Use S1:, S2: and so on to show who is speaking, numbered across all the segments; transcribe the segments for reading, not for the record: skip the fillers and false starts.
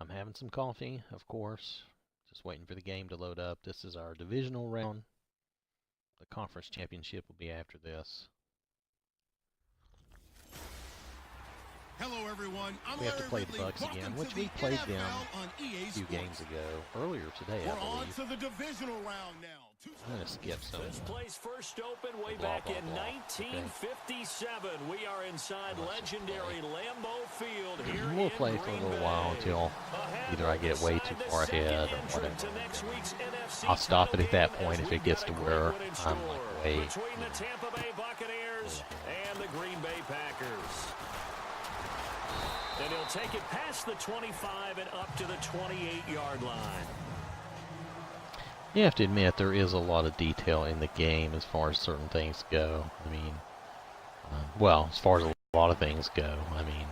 S1: I'm having some coffee, of course. Just waiting for the game to load up. This is our divisional round. The conference championship will be after this.
S2: Hello, everyone.
S1: We have to play the Bucks again, which we played them a few games ago, earlier today, I believe.
S2: We're on to the divisional round now.
S1: I'm going to skip some.
S3: This place first opened way back in 1957. Okay. We are inside legendary Lambeau Field here.
S1: We'll play for a little while until either I get way too far ahead or whatever. I'll stop it at that point if it gets to where I'm like way.
S3: Between the Tampa Bay Buccaneers and the Green Bay Packers. And he'll take it past the 25 and up to the 28-yard line.
S1: You have to admit there is a lot of detail in the game as far as certain things go. I mean, well, as far as a lot of things go. I mean,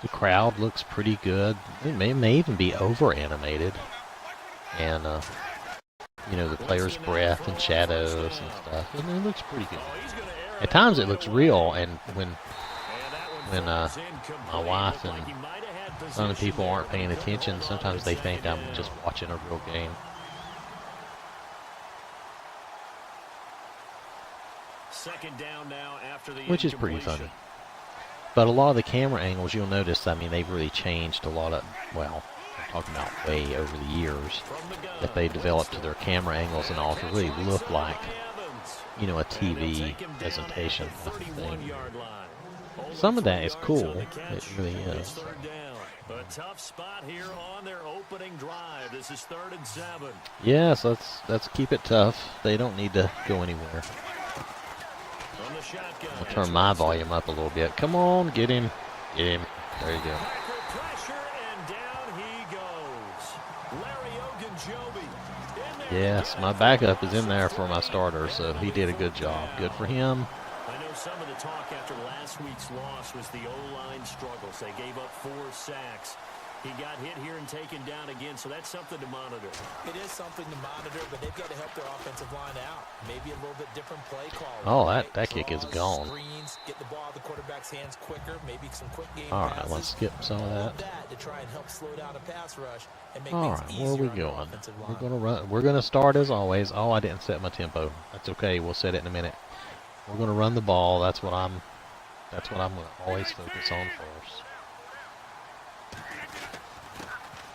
S1: the crowd looks pretty good. It may even be over-animated. And, you know, the player's breath and shadows and stuff. And it looks pretty good. At times it looks real, and when my wife and some of the people aren't paying attention, sometimes they think I'm just watching a real game.
S3: Second down now after the
S1: which is pretty funny. But a lot of the camera angles, you'll notice, I mean, they've really changed a lot of, well, I'm talking about way over the years, that they developed to their camera angles and all to really look like, you know, a TV presentation kind of thing. Some of that is cool. It really is.
S3: A tough spot here on their opening drive. This is 3rd and 7.
S1: Yes, let's keep it tough. They don't need to go anywhere. I'll turn my volume up a little bit. Come on, get him. Get him. There you go. Yes, my backup is in there for my starter, so he did a good job. Good for him.
S3: I know some of the talk after last week's loss was the O-line struggles. They gave up 4 sacks. He got hit here and taken down again, so that's something to monitor.
S4: It is something to monitor, but they've got to help their offensive line out. Maybe a little bit different play call.
S1: Oh, that kick is gone.
S4: Screens, get the ball out of the quarterback's hands quicker, maybe some quick game
S1: all right,
S4: passes.
S1: let's skip some of that.
S4: To try and help slow down a pass rush and make
S1: all
S4: things
S1: right,
S4: easier
S1: where are we going? We're gonna run. We're gonna start as always. Oh, I didn't set my tempo. That's okay. We'll set it in a minute. We're gonna run the ball. That's what I'm gonna always focus on first.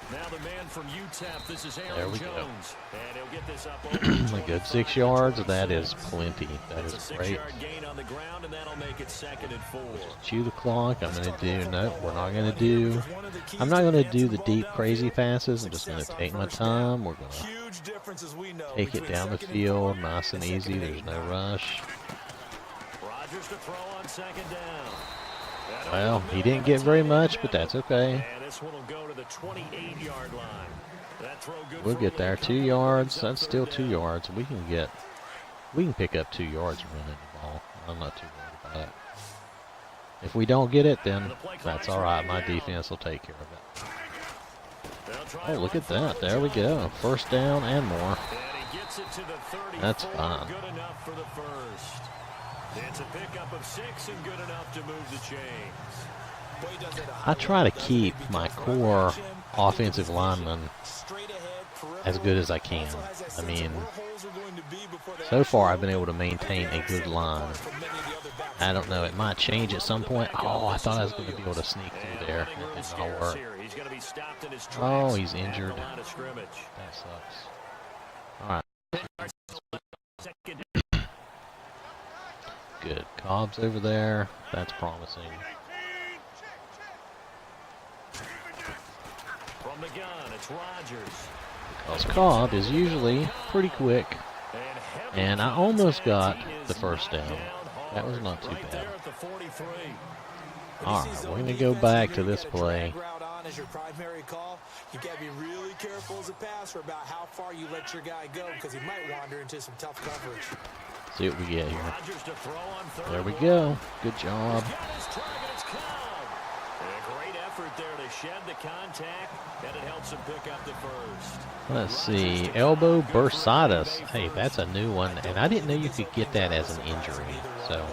S3: Now the man from UTEP, this is Aaron
S1: there we
S3: Jones.
S1: Go.
S3: And he'll get this up over
S1: a good 6 yards. That is plenty. That is great.
S3: 6-yard gain on the ground, and that'll make it 2nd and 4.
S1: Just chew the clock. I'm gonna do. No, we're not gonna do. I'm not gonna do the deep, crazy passes. I'm just gonna take my time. We're gonna take it down the field, nice and easy. There's no rush.
S3: Rodgers to throw on 2nd down.
S1: Well, he didn't get very much, but that's okay.
S3: And this one will go to the 28-yard line. That throw good.
S1: We'll get there. 2 yards. That's still 2 yards. We can pick up 2 yards running the ball. I'm not too worried about it. If we don't get it, then that's all right. My defense will take care of it. Oh, look at that. There we go. 1st down and more. That's fine.
S3: Good enough for the first. It's a pickup of 6 and good enough to move the chains.
S1: I try to keep my core offensive linemen as good as I can. I mean, so far I've been able to maintain a good line. I don't know, it might change at some point. Oh, I thought I was going to be able to sneak through there. It did not work. Oh, he's injured. That sucks. All right. Good. Cobb's over there. That's promising.
S3: From the gun, it's Rodgers.
S1: Because Cobb is usually pretty quick. And I almost got the 1st down. That was not too bad. All right, we're going to go back to this play.
S4: As your primary call, you got to be really careful as a passer about how far you let your guy go, because he might wander into some tough coverage.
S1: See what we get here. There we go. Good job.
S3: effort there to shed the contact, and it helps him pick up the first.
S1: Let's see. Elbow bursitis. Hey, that's a new one, and I didn't know you could get that as an injury. So,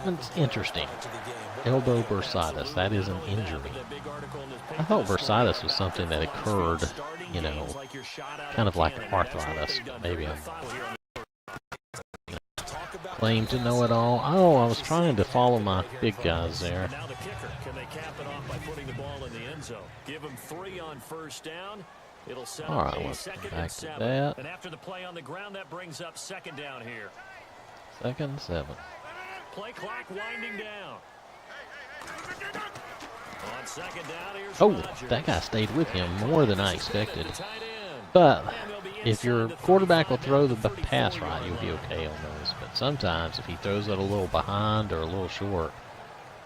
S1: it's interesting. Elbow bursitis. That is an injury. I thought bursitis was something that occurred, you know, kind of like arthritis. Maybe I'm claim to know it all. Oh, I was trying to follow my big guys there.
S3: Now the kicker, can they cap it off by putting the ball in the end zone? Give him 3 on first down. It'll set
S1: All
S3: up
S1: right,
S3: a
S1: let's go
S3: 2nd
S1: back
S3: and
S1: to
S3: 7.
S1: that.
S3: And after the play on the ground, that brings up 2nd down here.
S1: 2nd and 7.
S3: Play clock winding down. On 2nd down, here's
S1: Oh,
S3: Rodgers.
S1: that guy stayed with him more than I expected.
S3: The tight end.
S1: But
S3: And they'll be
S1: if your
S3: inside the
S1: quarterback will
S3: 35
S1: throw
S3: down
S1: the
S3: to 34
S1: pass right, you'll
S3: yard
S1: be
S3: line.
S1: okay on those. But sometimes if he throws it a little behind or a little short,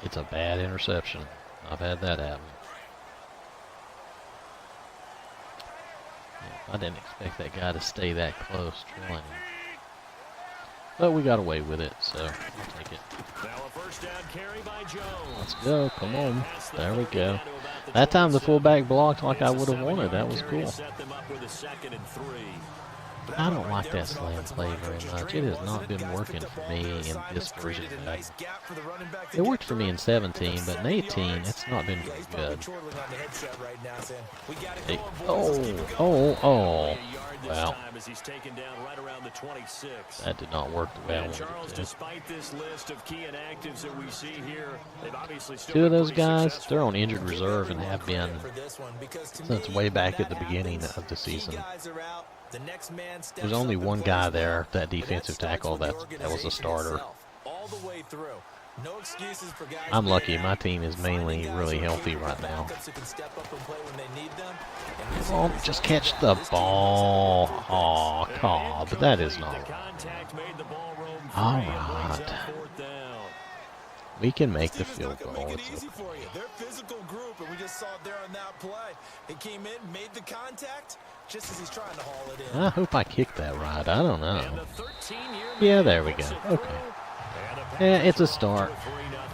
S1: it's a bad interception. I've had that happen. Yeah, I didn't expect that guy to stay that close trying. But we got away with it, so I'll take it.
S3: Now a first down carry by Jones.
S1: Let's go. Come on.
S3: Past the
S1: There we
S3: 30
S1: go.
S3: down to about the
S1: That time the
S3: 27.
S1: fullback blocked like I
S3: It's a
S1: would have wanted.
S3: 7-yard
S1: That was
S3: carry to
S1: cool.
S3: set them up with a 2nd and 3.
S1: I don't like that slam play very much. It has not been working for me in this version. It worked for me in 17, but in 18, it's not been very good. Hey. Oh. Wow. That did not work the way I wanted
S3: Charles,
S1: it to.
S3: despite this list of key inactives that we see here, they've obviously still
S1: 2 of
S3: been
S1: those
S3: pretty
S1: guys,
S3: successful.
S1: they're on injured reserve and have been since way back at the beginning of the season. There's only one guy there, that defensive tackle, that was a starter. I'm lucky. My team is mainly really healthy right now. Oh, just catch the ball. Oh, Cobb, that is not right. All right. We can make the field goal. It's okay.
S4: They're physical group, and we just saw it there on that play. He came in, made the contact, just as he's trying to haul it in.
S1: I hope I kicked that right. I don't know. Yeah, there we go. Okay. Yeah, it's a start.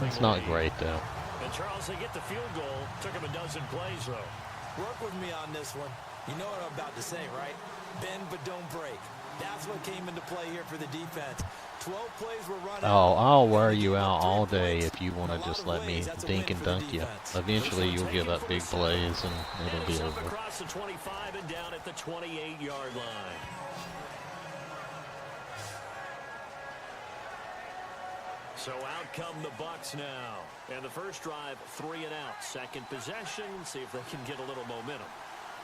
S1: It's not great, though.
S3: And Charles, they get the field goal. Took him a dozen plays, though.
S4: Work with me on this one. You know what I'm about to say, right? Bend but don't break. That's what came into play here for the defense. 12 plays were run out.
S1: Oh, I'll wear you out all day if you want to just let me dink and dunk you. Eventually, you'll give up big plays, and it'll be over.
S3: Across the 25 and down at the 28-yard line. So out come the Bucs now. And the first drive, 3 and out. Second possession, see if they can get a little momentum.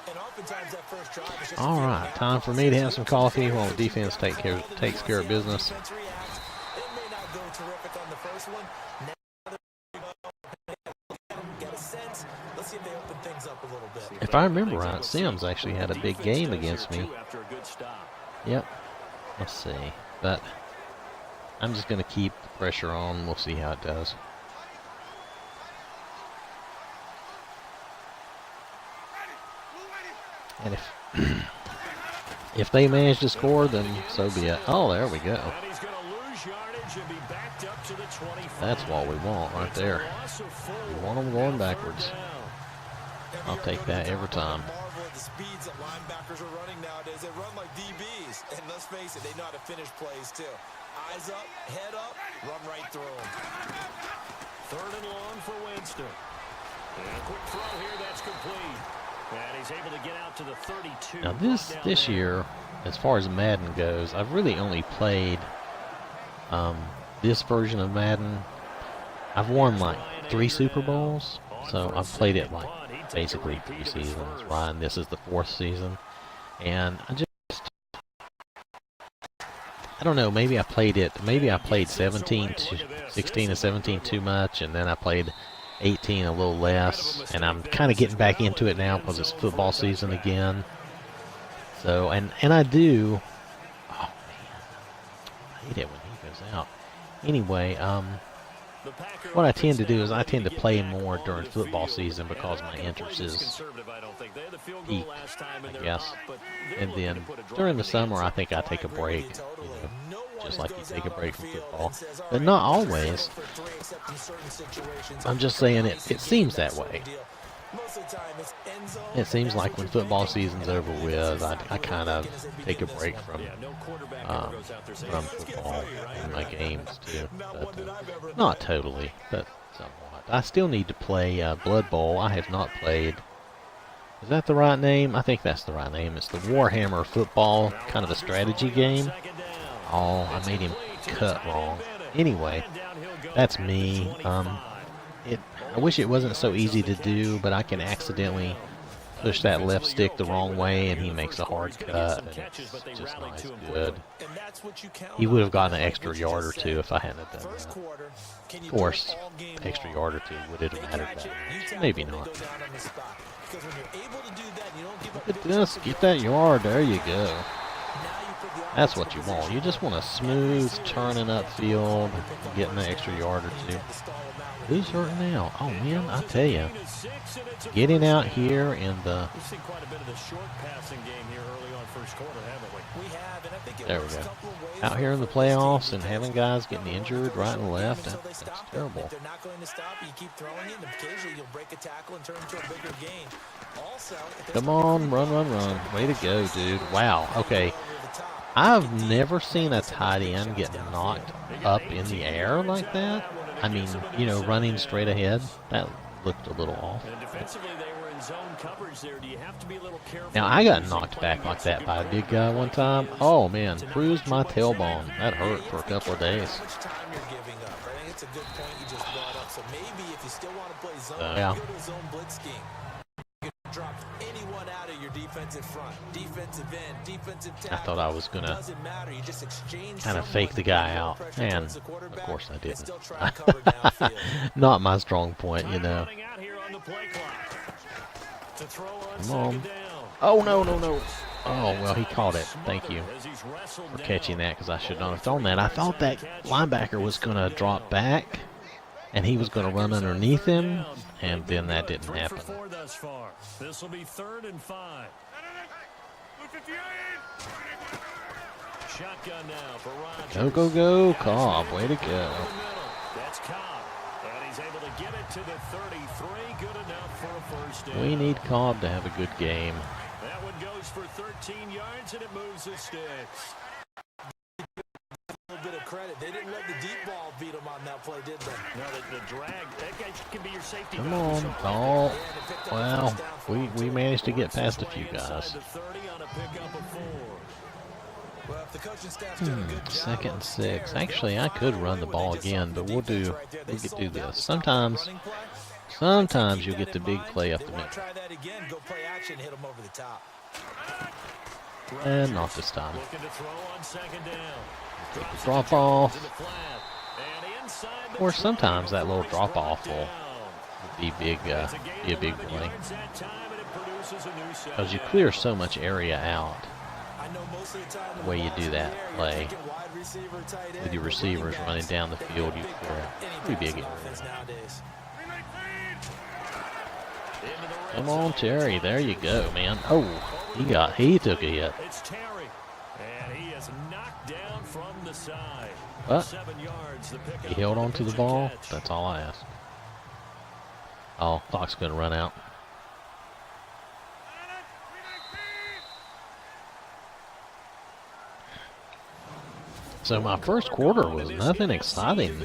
S4: And oftentimes that first drive is just
S1: All right, time for me to have some coffee while the defense takes care of business.
S4: It may not go terrific on the first one. Get a sense. Let's see if they open things up a little bit.
S1: If I remember right, Sims actually had a big game against me.
S3: After a good stop.
S1: Yep. Let's see. But I'm just going to keep the pressure on. We'll see how it does. And if they manage to score, then so be it. Oh, there we go.
S3: And he's going to lose yardage and be backed up to the 25.
S1: That's what we want right there. We want them going backwards. I'll take that every time.
S4: Marvel at the speeds that linebackers are running nowadays. They run like DBs. And let's face it, they know how to finish plays too. Eyes up, head up, run right through them.
S3: 3rd and long for Winston. And a quick throw here, that's complete. And he's able to get out to the 32.
S1: Now this year, as far as Madden goes, I've really only played this version of Madden. I've won like 3 Super Bowls, so I've played it like basically 3 seasons, right? And this is the 4th season, and I don't know. Maybe I played 16 and 17 too much, and then I played 18 a little less, and I'm kind of getting back into it now because it's football season again. So, and I do. Oh man, I hate it when he goes out. Anyway, what I tend to do is I tend to play more during football season because my interest is peaked, I guess. And then during the summer, I think I take a break, you know, just like you take a break from football. But not always. I'm just saying it seems that way. It seems like when football season's over with, I kind of take a break from football in my games too. But, not totally, but somewhat. I still need to play Blood Bowl. I have not played. Is that the right name? I think that's the right name. It's the Warhammer football, kind of a strategy game. Oh, I made him cut wrong. Anyway, that's me. I wish it wasn't so easy to do, but I can accidentally push that left stick the wrong way, and he makes a hard cut, and it's just nice, good. He would have gotten an extra yard or two if I hadn't done that. Of course, extra yard or two would it have mattered that much? Maybe not. Look at this, get that yard, there you go. That's what you want. You just want a smooth turning upfield, getting an extra yard or two. Who's hurting now? Oh man, I tell you, getting out here in the.
S3: We've seen quite a bit of the short passing game here early on first quarter, haven't we? We have, and I think it
S1: there we go. Out here in the playoffs and having guys getting injured right and left, that's terrible.
S4: If they're not going to stop, you keep throwing it, and occasionally you'll break a tackle and turn into a bigger gain. Also,
S1: come on, run, run, run! Way to go, dude! Wow. Okay. I've never seen a tight end get knocked up in the air like that. I mean, you know, running straight ahead. That looked a little off. Now, I got knocked back like that by a big guy one time. Oh, man, bruised my tailbone. That hurt for a couple of days. Yeah.
S4: Drop anyone out of your defensive front, defensive end, defensive tackle.
S1: I thought I was gonna kind of fake the guy out, and of course I didn't. Not my strong point, you know. Come on. Oh no, no, no. Oh well, he caught it. Thank you for catching that, because I should not have thrown that. I thought that linebacker was gonna drop back, and he was gonna run underneath him, and then that didn't happen.
S3: This will be 3rd and 5. Shotgun now for Rodgers.
S1: Go, go, go, Cobb. Way to go.
S3: That's Cobb. And he's able to get it to the 33. Good enough for a first down.
S1: We need Cobb to have a good game.
S3: That one goes for 13 yards, and it moves the sticks.
S4: Bit of credit. They didn't let the deep ball beat them on that play, did they?
S3: No, the drag. That guy can be your safety.
S1: Come on. Oh, well, we managed to get past a few guys. 2nd and 6. Actually, I could run the ball again, but we could do this. Sometimes you get the big play up the middle.
S4: Try that again. Go play action. Hit them over the top.
S1: And not this time.
S3: Looking to throw on 2nd down.
S1: Drop off. Or sometimes that little drop off will be big, be a big play. Because you clear so much area out. The way you do that play with your receivers running down the field, you clear a pretty big area. Come on, Terry. There you go, man. Oh, he took a hit. But he held on to the ball. That's all I asked. Oh, clock's going to run out. So my first quarter was nothing exciting.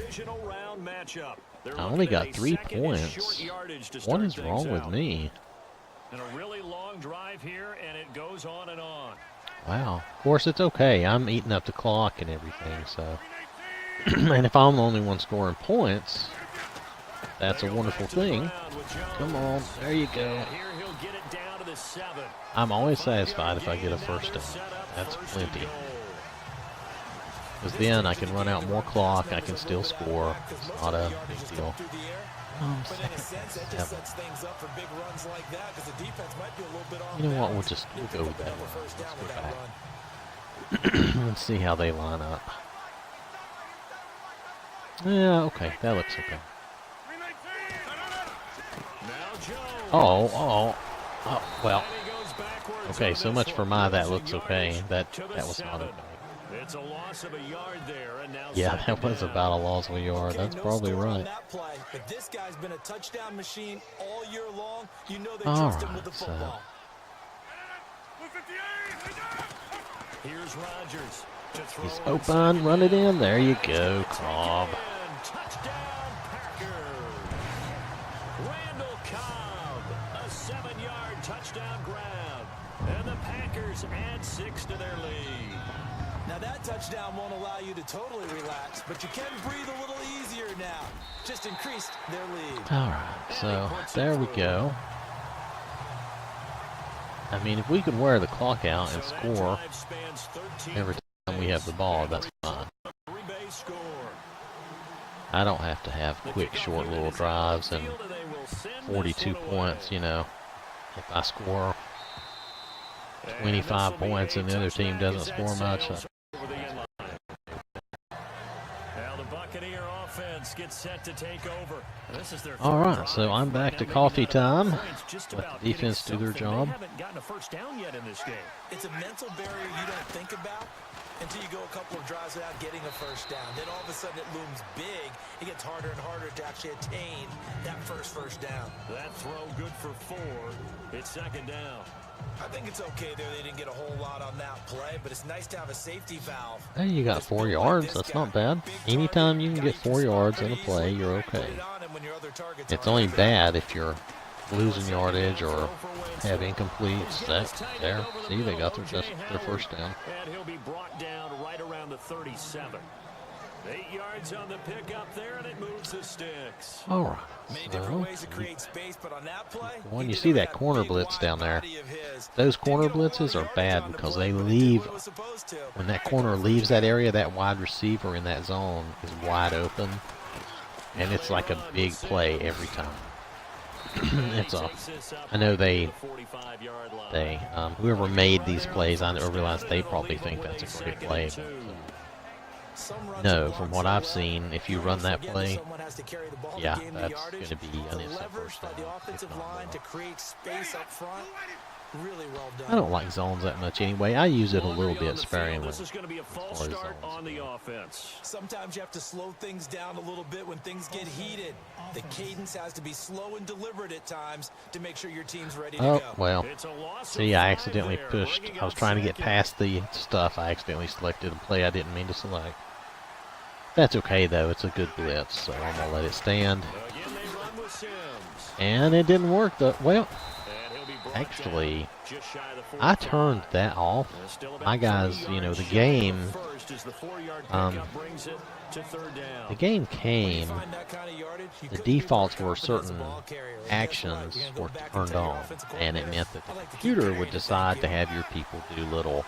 S1: I only got 3 points. What is wrong with me?
S3: And a really long drive here, and it goes on and on.
S1: Wow. Of course, it's okay. I'm eating up the clock and everything, so. And if I'm the only one scoring points, that's a wonderful thing. Come on. There you go. I'm always satisfied if I get a first down. That's plenty. Because then I can run out more clock. I can still score. It's not a big deal. You know what? We'll go with that one. Let's go back. Let's see how they line up. Yeah, okay, that looks okay.
S3: Now Jones.
S1: Oh, well.
S3: And he goes backwards
S1: Okay,
S3: on
S1: so
S3: this
S1: much for
S3: one.
S1: my that
S3: Losing
S1: looks okay.
S3: yardage
S1: That
S3: to the
S1: was not
S3: 7.
S1: okay.
S3: It's a loss of a yard there, and now
S1: Yeah,
S3: second
S1: that was
S3: down.
S1: about a loss of a yard.
S4: Okay,
S1: That's
S4: no
S1: probably
S4: score on
S1: right.
S4: that play, but this guy's been a touchdown machine all year long. You know they
S1: All
S4: trust him with
S1: right,
S4: the
S1: so
S4: football.
S3: Here's Rodgers to throw
S1: he's
S3: on
S1: open,
S3: second
S1: run it
S3: down.
S1: in. There you
S3: Take
S1: go,
S3: it
S1: Cobb.
S3: in. Touchdown, Packers. Randall Cobb, a 7-yard touchdown grab. And the Packers add 6 to their lead.
S4: Now that touchdown won't allow you to totally relax, but you can breathe a little easier now. Just increased their lead.
S1: All right, so there we go. I mean, if we could wear the clock out and
S3: So that
S1: score
S3: drive spans 13
S1: every time we have the ball, that's fine.
S3: Green Bay score.
S1: I don't have to have quick, short little drives and 42 points, you know. If I score 25 points and the other team doesn't score much.
S3: Now the Buccaneer offense gets set to take over. This is their
S1: All
S3: third
S1: right,
S3: drive.
S1: so I'm back to
S3: Now
S1: coffee
S3: maybe not
S1: time.
S3: enough just
S1: Let
S3: about
S1: the defense
S3: getting
S1: do their
S3: something.
S1: job.
S3: They haven't gotten a first down yet in this game.
S4: It's a mental barrier you don't think about until you go a couple of drives without getting a first down. Then all of a sudden it looms big. It gets harder and harder to actually attain that first down.
S3: That throw good for 4. It's second down.
S4: I think it's okay there. They didn't get a whole lot on that play, but it's nice to have a safety valve.
S1: Hey, you got 4 yards. That's not bad. Anytime you can get 4 yards in a play, you're okay. It's only bad if you're losing yardage or have incompletes. That's there. See, they got their first down.
S3: And he'll be brought down right around the 37. 8 yards on the pickup there, and it moves the sticks.
S1: All right.
S4: Many different ways to create space, but on that play,
S1: When you see that corner blitz down there, those corner blitzes are bad because they leave, when that corner leaves that area, that wide receiver in that zone is wide open, and it's like a big play every time. I know whoever made these plays, I realize they probably think that's a great play. But, no, from what I've seen, if you run that play, yeah, that's going to be an instant first down, if not more.
S4: Really well done.
S1: I don't like zones that much anyway. I use it a little bit sparingly.
S3: This is going to be a false
S1: as far as
S3: start
S1: zones
S3: on the
S1: go.
S3: offense.
S4: Sometimes you have to slow things down a little bit when things get heated. The cadence has to be slow and deliberate at times to make sure your team's ready to
S1: Oh,
S4: go.
S1: well.
S3: It's a loss
S1: See,
S3: of
S1: I
S3: 5
S1: accidentally
S3: there.
S1: pushed.
S3: Bringing
S1: I was
S3: up
S1: trying to get
S3: second.
S1: past the stuff. I accidentally selected a play I didn't mean to select. That's okay, though. It's a good blitz, so I'm going to let it stand.
S3: Again, they run with Sims.
S1: And it didn't work, though. Well,
S3: And he'll be brought
S1: actually,
S3: down just shy of the
S1: I
S3: 45.
S1: turned that off.
S3: Still about
S1: My guys,
S3: 30
S1: you know,
S3: yards
S1: the
S3: shy
S1: game,
S3: of first as the 4-yard
S1: um,
S3: pickup brings it to third down.
S1: the game came,
S4: Find that kind of yardage, you
S1: the
S4: couldn't be more
S1: defaults were
S4: confident as a
S1: certain
S4: ball carrier. And guess what?
S1: actions
S4: You're gonna go
S1: were
S4: back and
S1: turned
S4: tell your
S1: on,
S4: offensive
S1: and it
S4: coordinator,
S1: meant that
S4: "I
S1: the
S4: like to keep
S1: computer
S4: carrying
S1: would
S4: it,
S1: decide
S4: thank
S1: to
S4: you."
S1: have your people do little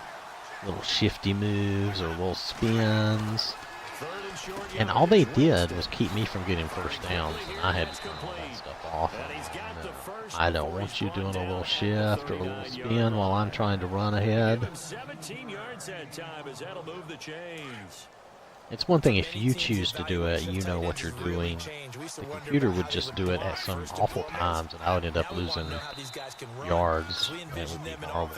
S1: shifty moves or little spins.
S3: Third and short
S1: And all they
S3: yardage,
S1: did
S3: Winston.
S1: was keep me from getting first downs, and I had to turn all that stuff off.
S3: And he's got the first
S1: I don't
S3: before
S1: want
S3: he's
S1: you
S3: brought
S1: doing a
S3: down
S1: little
S3: at the
S1: shift or a little
S3: 39-yard
S1: spin while I'm trying to run
S3: Give
S1: ahead.
S3: him 17 yards that time as that'll move the chains.
S1: It's one thing if you choose to do it, you know what you're doing. The computer would just do it at some awful times, and I would end up losing yards. It would be horrible.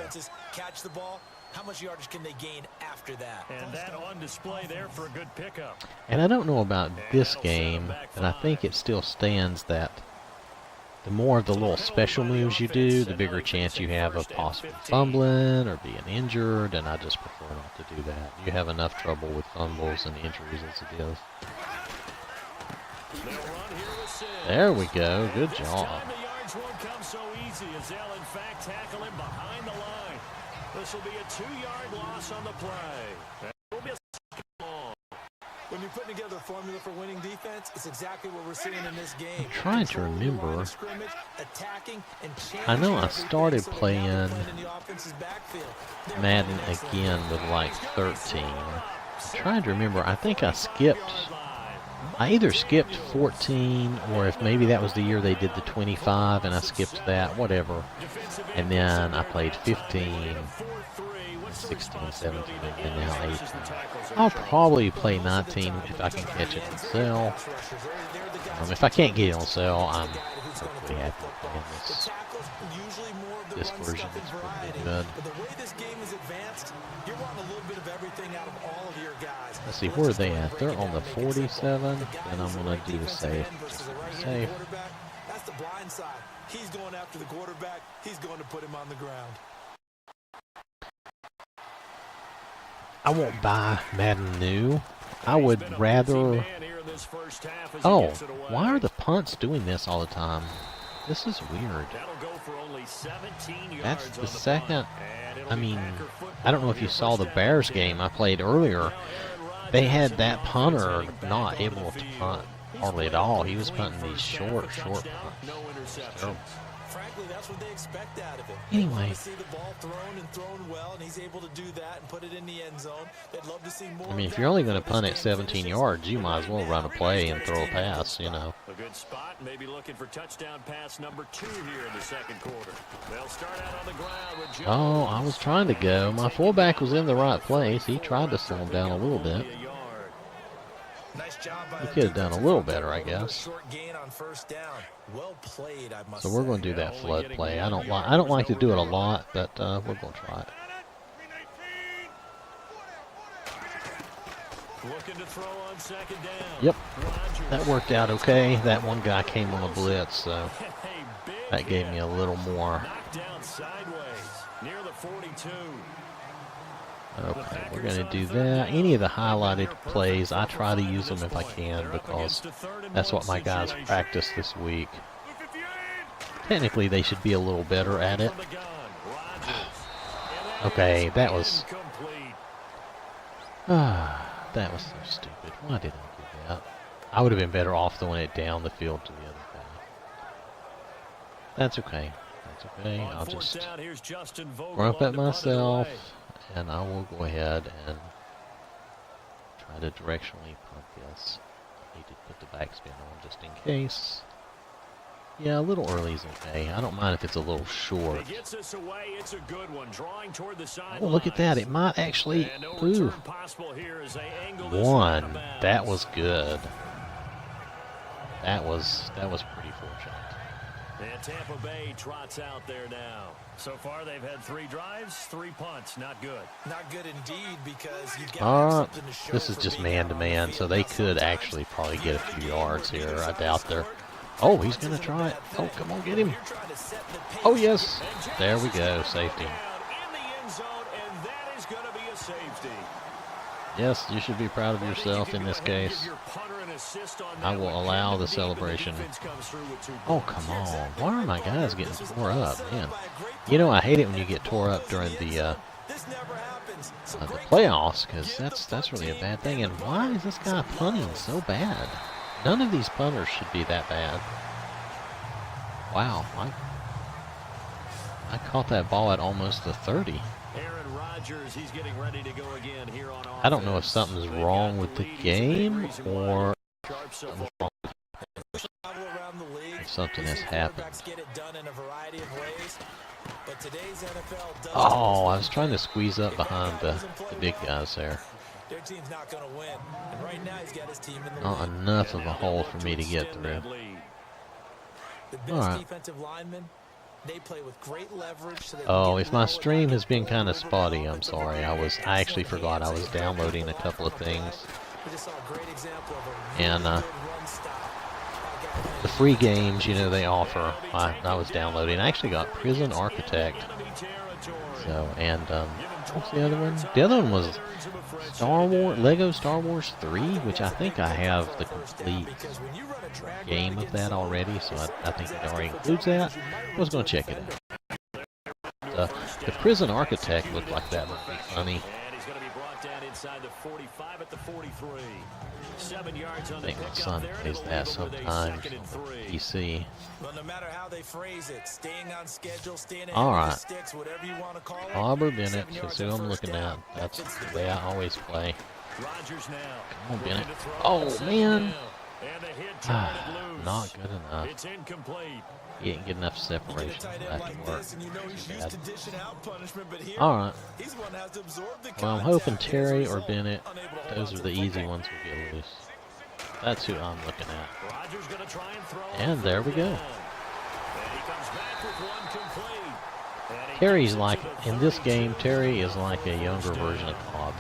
S4: Catch the ball. How much yardage can they gain after that?
S3: And that on display there for a good pickup.
S1: And I don't know about this game, and I think it still stands that the more of the little special moves you do, the bigger chance you have of possibly fumbling or being injured, and I just prefer not to do that. You have enough trouble with fumbles and injuries as it is.
S3: They'll run here with Sims.
S1: There we go. Good
S3: This
S1: job.
S3: time the yards won't come so easy as they'll in fact tackle him behind the line. This will be a 2-yard loss on the play. That will be a second long.
S4: When you're putting together a formula for winning defense, it's exactly what we're seeing in this game.
S1: I'm trying to
S4: Control the line
S1: remember.
S4: of scrimmage, attacking, and
S1: I know
S4: challenging
S1: I
S4: everything
S1: started
S4: so that now
S1: playing
S4: they're playing in the offense's backfield. They're
S1: Madden
S4: playing excellent.
S1: again with like 13. I'm trying to remember. I think I skipped. I either skipped 14 or if maybe that was the year they did the 25 and I skipped that, whatever. And then I played 15, 16, 17, and now 18. I'll probably play 19 if I can catch it on sale. If I can't get it on sale, I'm perfectly happy with playing this. This version is pretty good. Let's see, where are they at? They're on the 47, and I'm going to do the safe. Safe.
S4: That's the blind side. He's going after the quarterback. He's going to put him on the ground.
S1: I won't buy Madden new. I would rather... Oh, why are the punts doing this all the time? This is weird. That's the second... I mean, I don't know if you saw the Bears game I played earlier. They had that punter not able to punt hardly at all. He was punting these short punts. Terrible.
S4: Frankly, that's what they expect out of him.
S1: Anyway.
S4: See the ball thrown well, and he's able to do that and put it in the end zone. They'd love to see more.
S1: I mean, if you're only going to punt at 17 yards, you might as well run a play and throw a pass, you know.
S3: A good spot, maybe looking for touchdown pass number 2 here in the second quarter. They'll start out on the ground with Jones.
S1: Oh, I was trying to go. My fullback was in the right place. He tried to slow him down a little bit.
S4: Nice job by
S1: He could have done a little better, I guess.
S4: Short gain on first down. Well played, I must
S1: So we're going to do that flood play. I don't like to do it a lot, but we're going to try it.
S3: Looking to throw on second down.
S1: Yep, that worked out okay. That one guy came on a blitz, so that gave me a little more.
S3: Knocked down sideways near the 42.
S1: Okay, we're going to do that. Any of the highlighted plays, I try to use them if I can because that's what my guys practice this week. Technically, they should be a little better at it. Okay, that was... that was so stupid. Why did I do that? I would have been better off throwing it down the field to the other guy. That's okay. That's okay. I'll just grump at myself. And I will go ahead and try to directionally punt this. I need to put the backspin on just in case. Yeah, a little early is okay. I don't mind if it's a little short. Oh, look at that. It might actually... Ooh. One. That was good. That was pretty fortunate.
S3: And Tampa Bay trots out there now. So far, they've had 3 drives, 3 punts. Not good.
S4: Not good indeed, because you've got something to show.
S1: This is just man-to-man, so they could actually probably get a few yards here. I doubt they're... Oh, he's going to try it. Oh, come on, get him. Oh, yes. There we go. Safety. Yes, you should be proud of yourself in this case. I will allow the celebration. Oh, come on. Why are my guys getting tore up, man? You know, I hate it when you get tore up during the playoffs, because that's really a bad thing. And why is this guy punting so bad? None of these punters should be that bad. Wow. I caught that ball at almost the 30.
S3: He's getting ready to go again here on
S1: I don't know if something's wrong with the game or something's wrong if something has happened. Oh, I was trying to squeeze up behind the big guys there. Not enough of a hole for me to get through. All right.
S4: They play with great leverage, so
S1: oh, if my stream has been kind of spotty, I'm sorry. I actually forgot I was downloading a couple of things. And the free games, you know, they offer, I was downloading. I actually got Prison Architect. So, and what's the other one? The other one was Lego Star Wars 3, which I think I have the complete game of that already, so I think it already includes that. I was going to check it out. The Prison Architect looked like that would be funny. I think my son plays that sometimes on PC. Alright. Auburn Bennett, that's who I'm looking at. That's the way I always play. Come on, Bennett. Oh, man.
S3: And the hit turned it loose.
S1: Not good enough.
S3: It's incomplete.
S1: He didn't get enough
S4: You get a
S1: separation.
S4: tight end
S1: Back
S4: like
S1: to work.
S4: this, and you know he's used to dishing out punishment, but here,
S1: All right.
S4: he's the one that has to absorb the
S1: Well, I'm
S4: contact.
S1: hoping
S4: As a
S1: Terry or
S4: result,
S1: Bennett,
S4: unable to hold
S1: those
S4: on
S1: are
S4: to
S1: the easy
S4: football.
S1: ones will get loose. That's who I'm looking at.
S3: Rodgers gonna try and throw.
S1: And there we go.
S3: And he comes back with one complete. And he
S1: Terry's
S3: gets it
S1: like,
S3: to the
S1: in this
S3: 32.
S1: game, Terry is like a younger version of Cobb.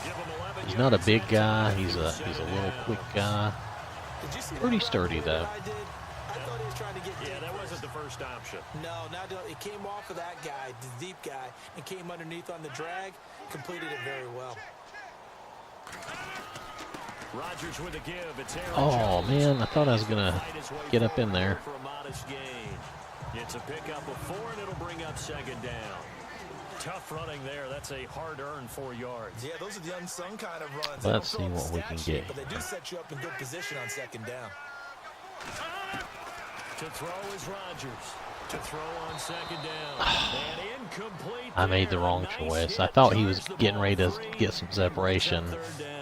S3: Give him 11
S1: He's not a
S3: yards
S1: big
S3: and
S1: guy.
S3: two
S1: He's a
S3: second
S1: little
S3: down.
S1: quick guy.
S4: Did you see
S1: Pretty
S4: that
S1: sturdy,
S4: right
S1: though.
S4: I did? I thought he was trying to get
S3: Yeah,
S4: deep
S3: that
S4: first.
S3: wasn't the first option.
S4: No, it came off of that guy, the deep guy, and came underneath on the drag, completed it very well.
S3: Rodgers with a give. It's Aaron
S1: Oh,
S3: Jones.
S1: man, I thought I was going to
S3: Fight his way
S1: get up in
S3: forward
S1: there.
S3: for a modest gain. It's a pickup of 4, and it'll bring up second down. Tough running there. That's a hard-earned 4 yards.
S4: Yeah, those are the unsung kind of runs.
S1: Let's
S4: They don't
S1: see
S4: throw
S1: what we
S4: up
S1: can
S4: stat sheet,
S1: get.
S4: But they do set you up in good position on second down.
S3: To throw is Rodgers. To throw on second down. And incomplete.
S1: I made the
S3: there.
S1: wrong
S3: Nice
S1: choice.
S3: hit.
S1: I thought he was
S3: Charged the
S1: getting
S3: ball
S1: ready to
S3: free.
S1: get some separation.
S3: Third down.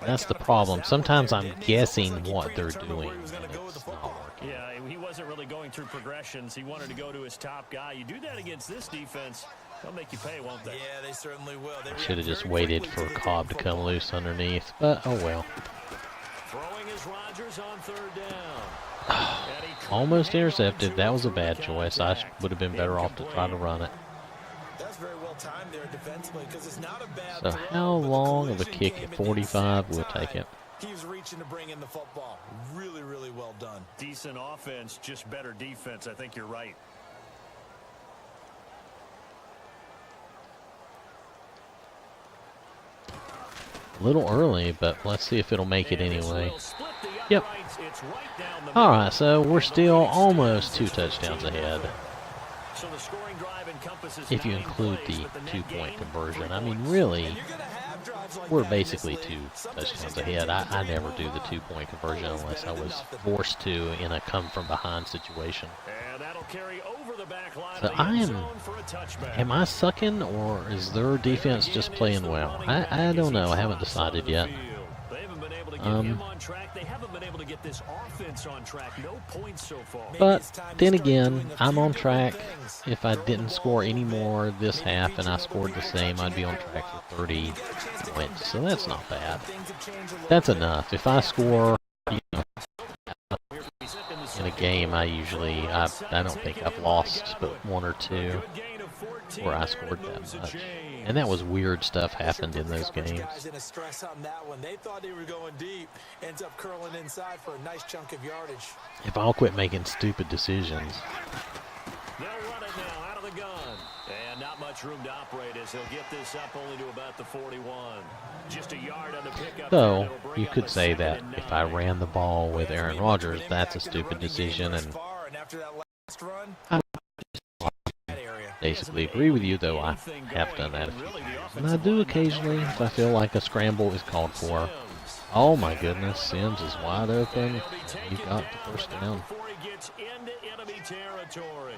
S1: That's the problem. Sometimes I'm guessing what they're doing, and it's not working.
S3: Yeah, he wasn't really going through progressions. He wanted to go to his top guy. You do that against this defense, they'll make you pay, won't they?
S4: Yeah, they certainly will. They
S1: Should have
S4: react
S1: just
S4: very
S1: waited
S4: quickly
S1: for
S4: to the
S1: Cobb to
S4: game
S1: come
S4: football.
S1: loose underneath, but oh well.
S3: Throwing is Rodgers on third down. And he couldn't
S1: Almost
S3: hang on
S1: intercepted.
S3: to
S1: That
S3: it
S1: was a
S3: through
S1: bad choice. I
S3: contact.
S1: would have been better off to try to run it.
S4: That's very well timed there defensively because it's not a bad
S1: So
S4: throw,
S1: how
S4: but the
S1: long of a
S4: collision
S1: kick
S4: came
S1: at
S4: at the
S1: 45?
S4: exact
S1: We'll take
S4: time.
S1: it.
S4: He was reaching to bring in the football. Really, really well done.
S3: Decent offense, just better defense. I think you're right.
S1: A little early, but let's see if it'll make it
S3: And this
S1: anyway.
S3: will split the
S1: Yep.
S3: uprights. It's right down the
S1: All
S3: middle.
S1: right, so we're still almost 2 touchdowns ahead.
S3: So the scoring drive encompasses
S1: If you
S3: 9
S1: include
S3: plays,
S1: the
S3: but the net
S1: 2-point
S3: gain,
S1: conversion.
S3: 3
S1: I mean,
S3: points.
S1: really,
S4: And you're gonna have drives like
S1: we're
S4: that in this
S1: basically
S4: league.
S1: 2
S4: Sometimes
S1: touchdowns
S4: you
S1: ahead.
S4: just
S1: I
S4: have to
S1: never
S4: move
S1: do the
S4: on.
S1: 2-point conversion
S4: Always
S1: unless I
S4: better than
S1: was
S4: nothing.
S1: forced to in a come-from-behind situation.
S3: And that'll carry over the back line
S1: So
S3: of the end
S1: I am-
S3: zone for a touchback.
S1: Am I sucking, or is their defense just playing well? I don't know. I haven't decided yet.
S3: They haven't been able to get
S1: Um,
S3: him on track. They haven't been able to get this offense on track. No points so far.
S4: Maybe
S1: But
S4: it's time to
S1: then
S4: start
S1: again,
S4: doing a
S1: I'm
S4: few
S1: on
S4: different
S1: track.
S4: things.
S1: If I
S4: Throw the
S1: didn't
S4: ball
S1: score
S4: a
S1: any
S4: little bit,
S1: more this
S4: maybe
S1: half
S4: feature
S1: and I
S4: a
S1: scored the
S4: weaker
S1: same,
S4: touch
S1: I'd be on
S4: in there
S1: track
S4: a while.
S1: for 30
S4: You get a chance to
S1: points.
S4: come
S1: So
S4: back
S1: that's
S4: to
S1: not
S4: it,
S1: bad.
S4: and things have changed a little
S1: That's
S4: bit.
S1: enough. If I score in a
S3: In
S1: game, I don't think I've lost but 1 or 2 where I scored that much. And that was weird stuff happened in those games.
S4: Guys in a stress on that one. They thought they were going deep. Ends up curling inside for a nice chunk of yardage.
S1: If I'll quit making stupid decisions.
S3: They'll run it now out of the gun. And not much room to operate as he'll get this up only to about the 41. Just a yard on the pickup.
S1: So,
S3: It'll bring
S1: you
S3: up
S1: could
S3: a
S1: say
S3: 2nd
S1: that
S3: and
S1: if I
S3: 9.
S1: ran the ball with
S4: Yeah,
S1: Aaron
S4: we
S1: Rodgers,
S4: put
S1: that's a
S4: impact in the
S1: stupid
S4: running game
S1: decision,
S4: thus
S1: and
S4: far, and after that last run,
S1: I
S4: that area.
S1: basically agree with you, though I have done that a few times. And I do occasionally if I feel like a scramble is called for. Oh my goodness, Sims is wide open. You got the first down.
S3: Before he gets into enemy territory.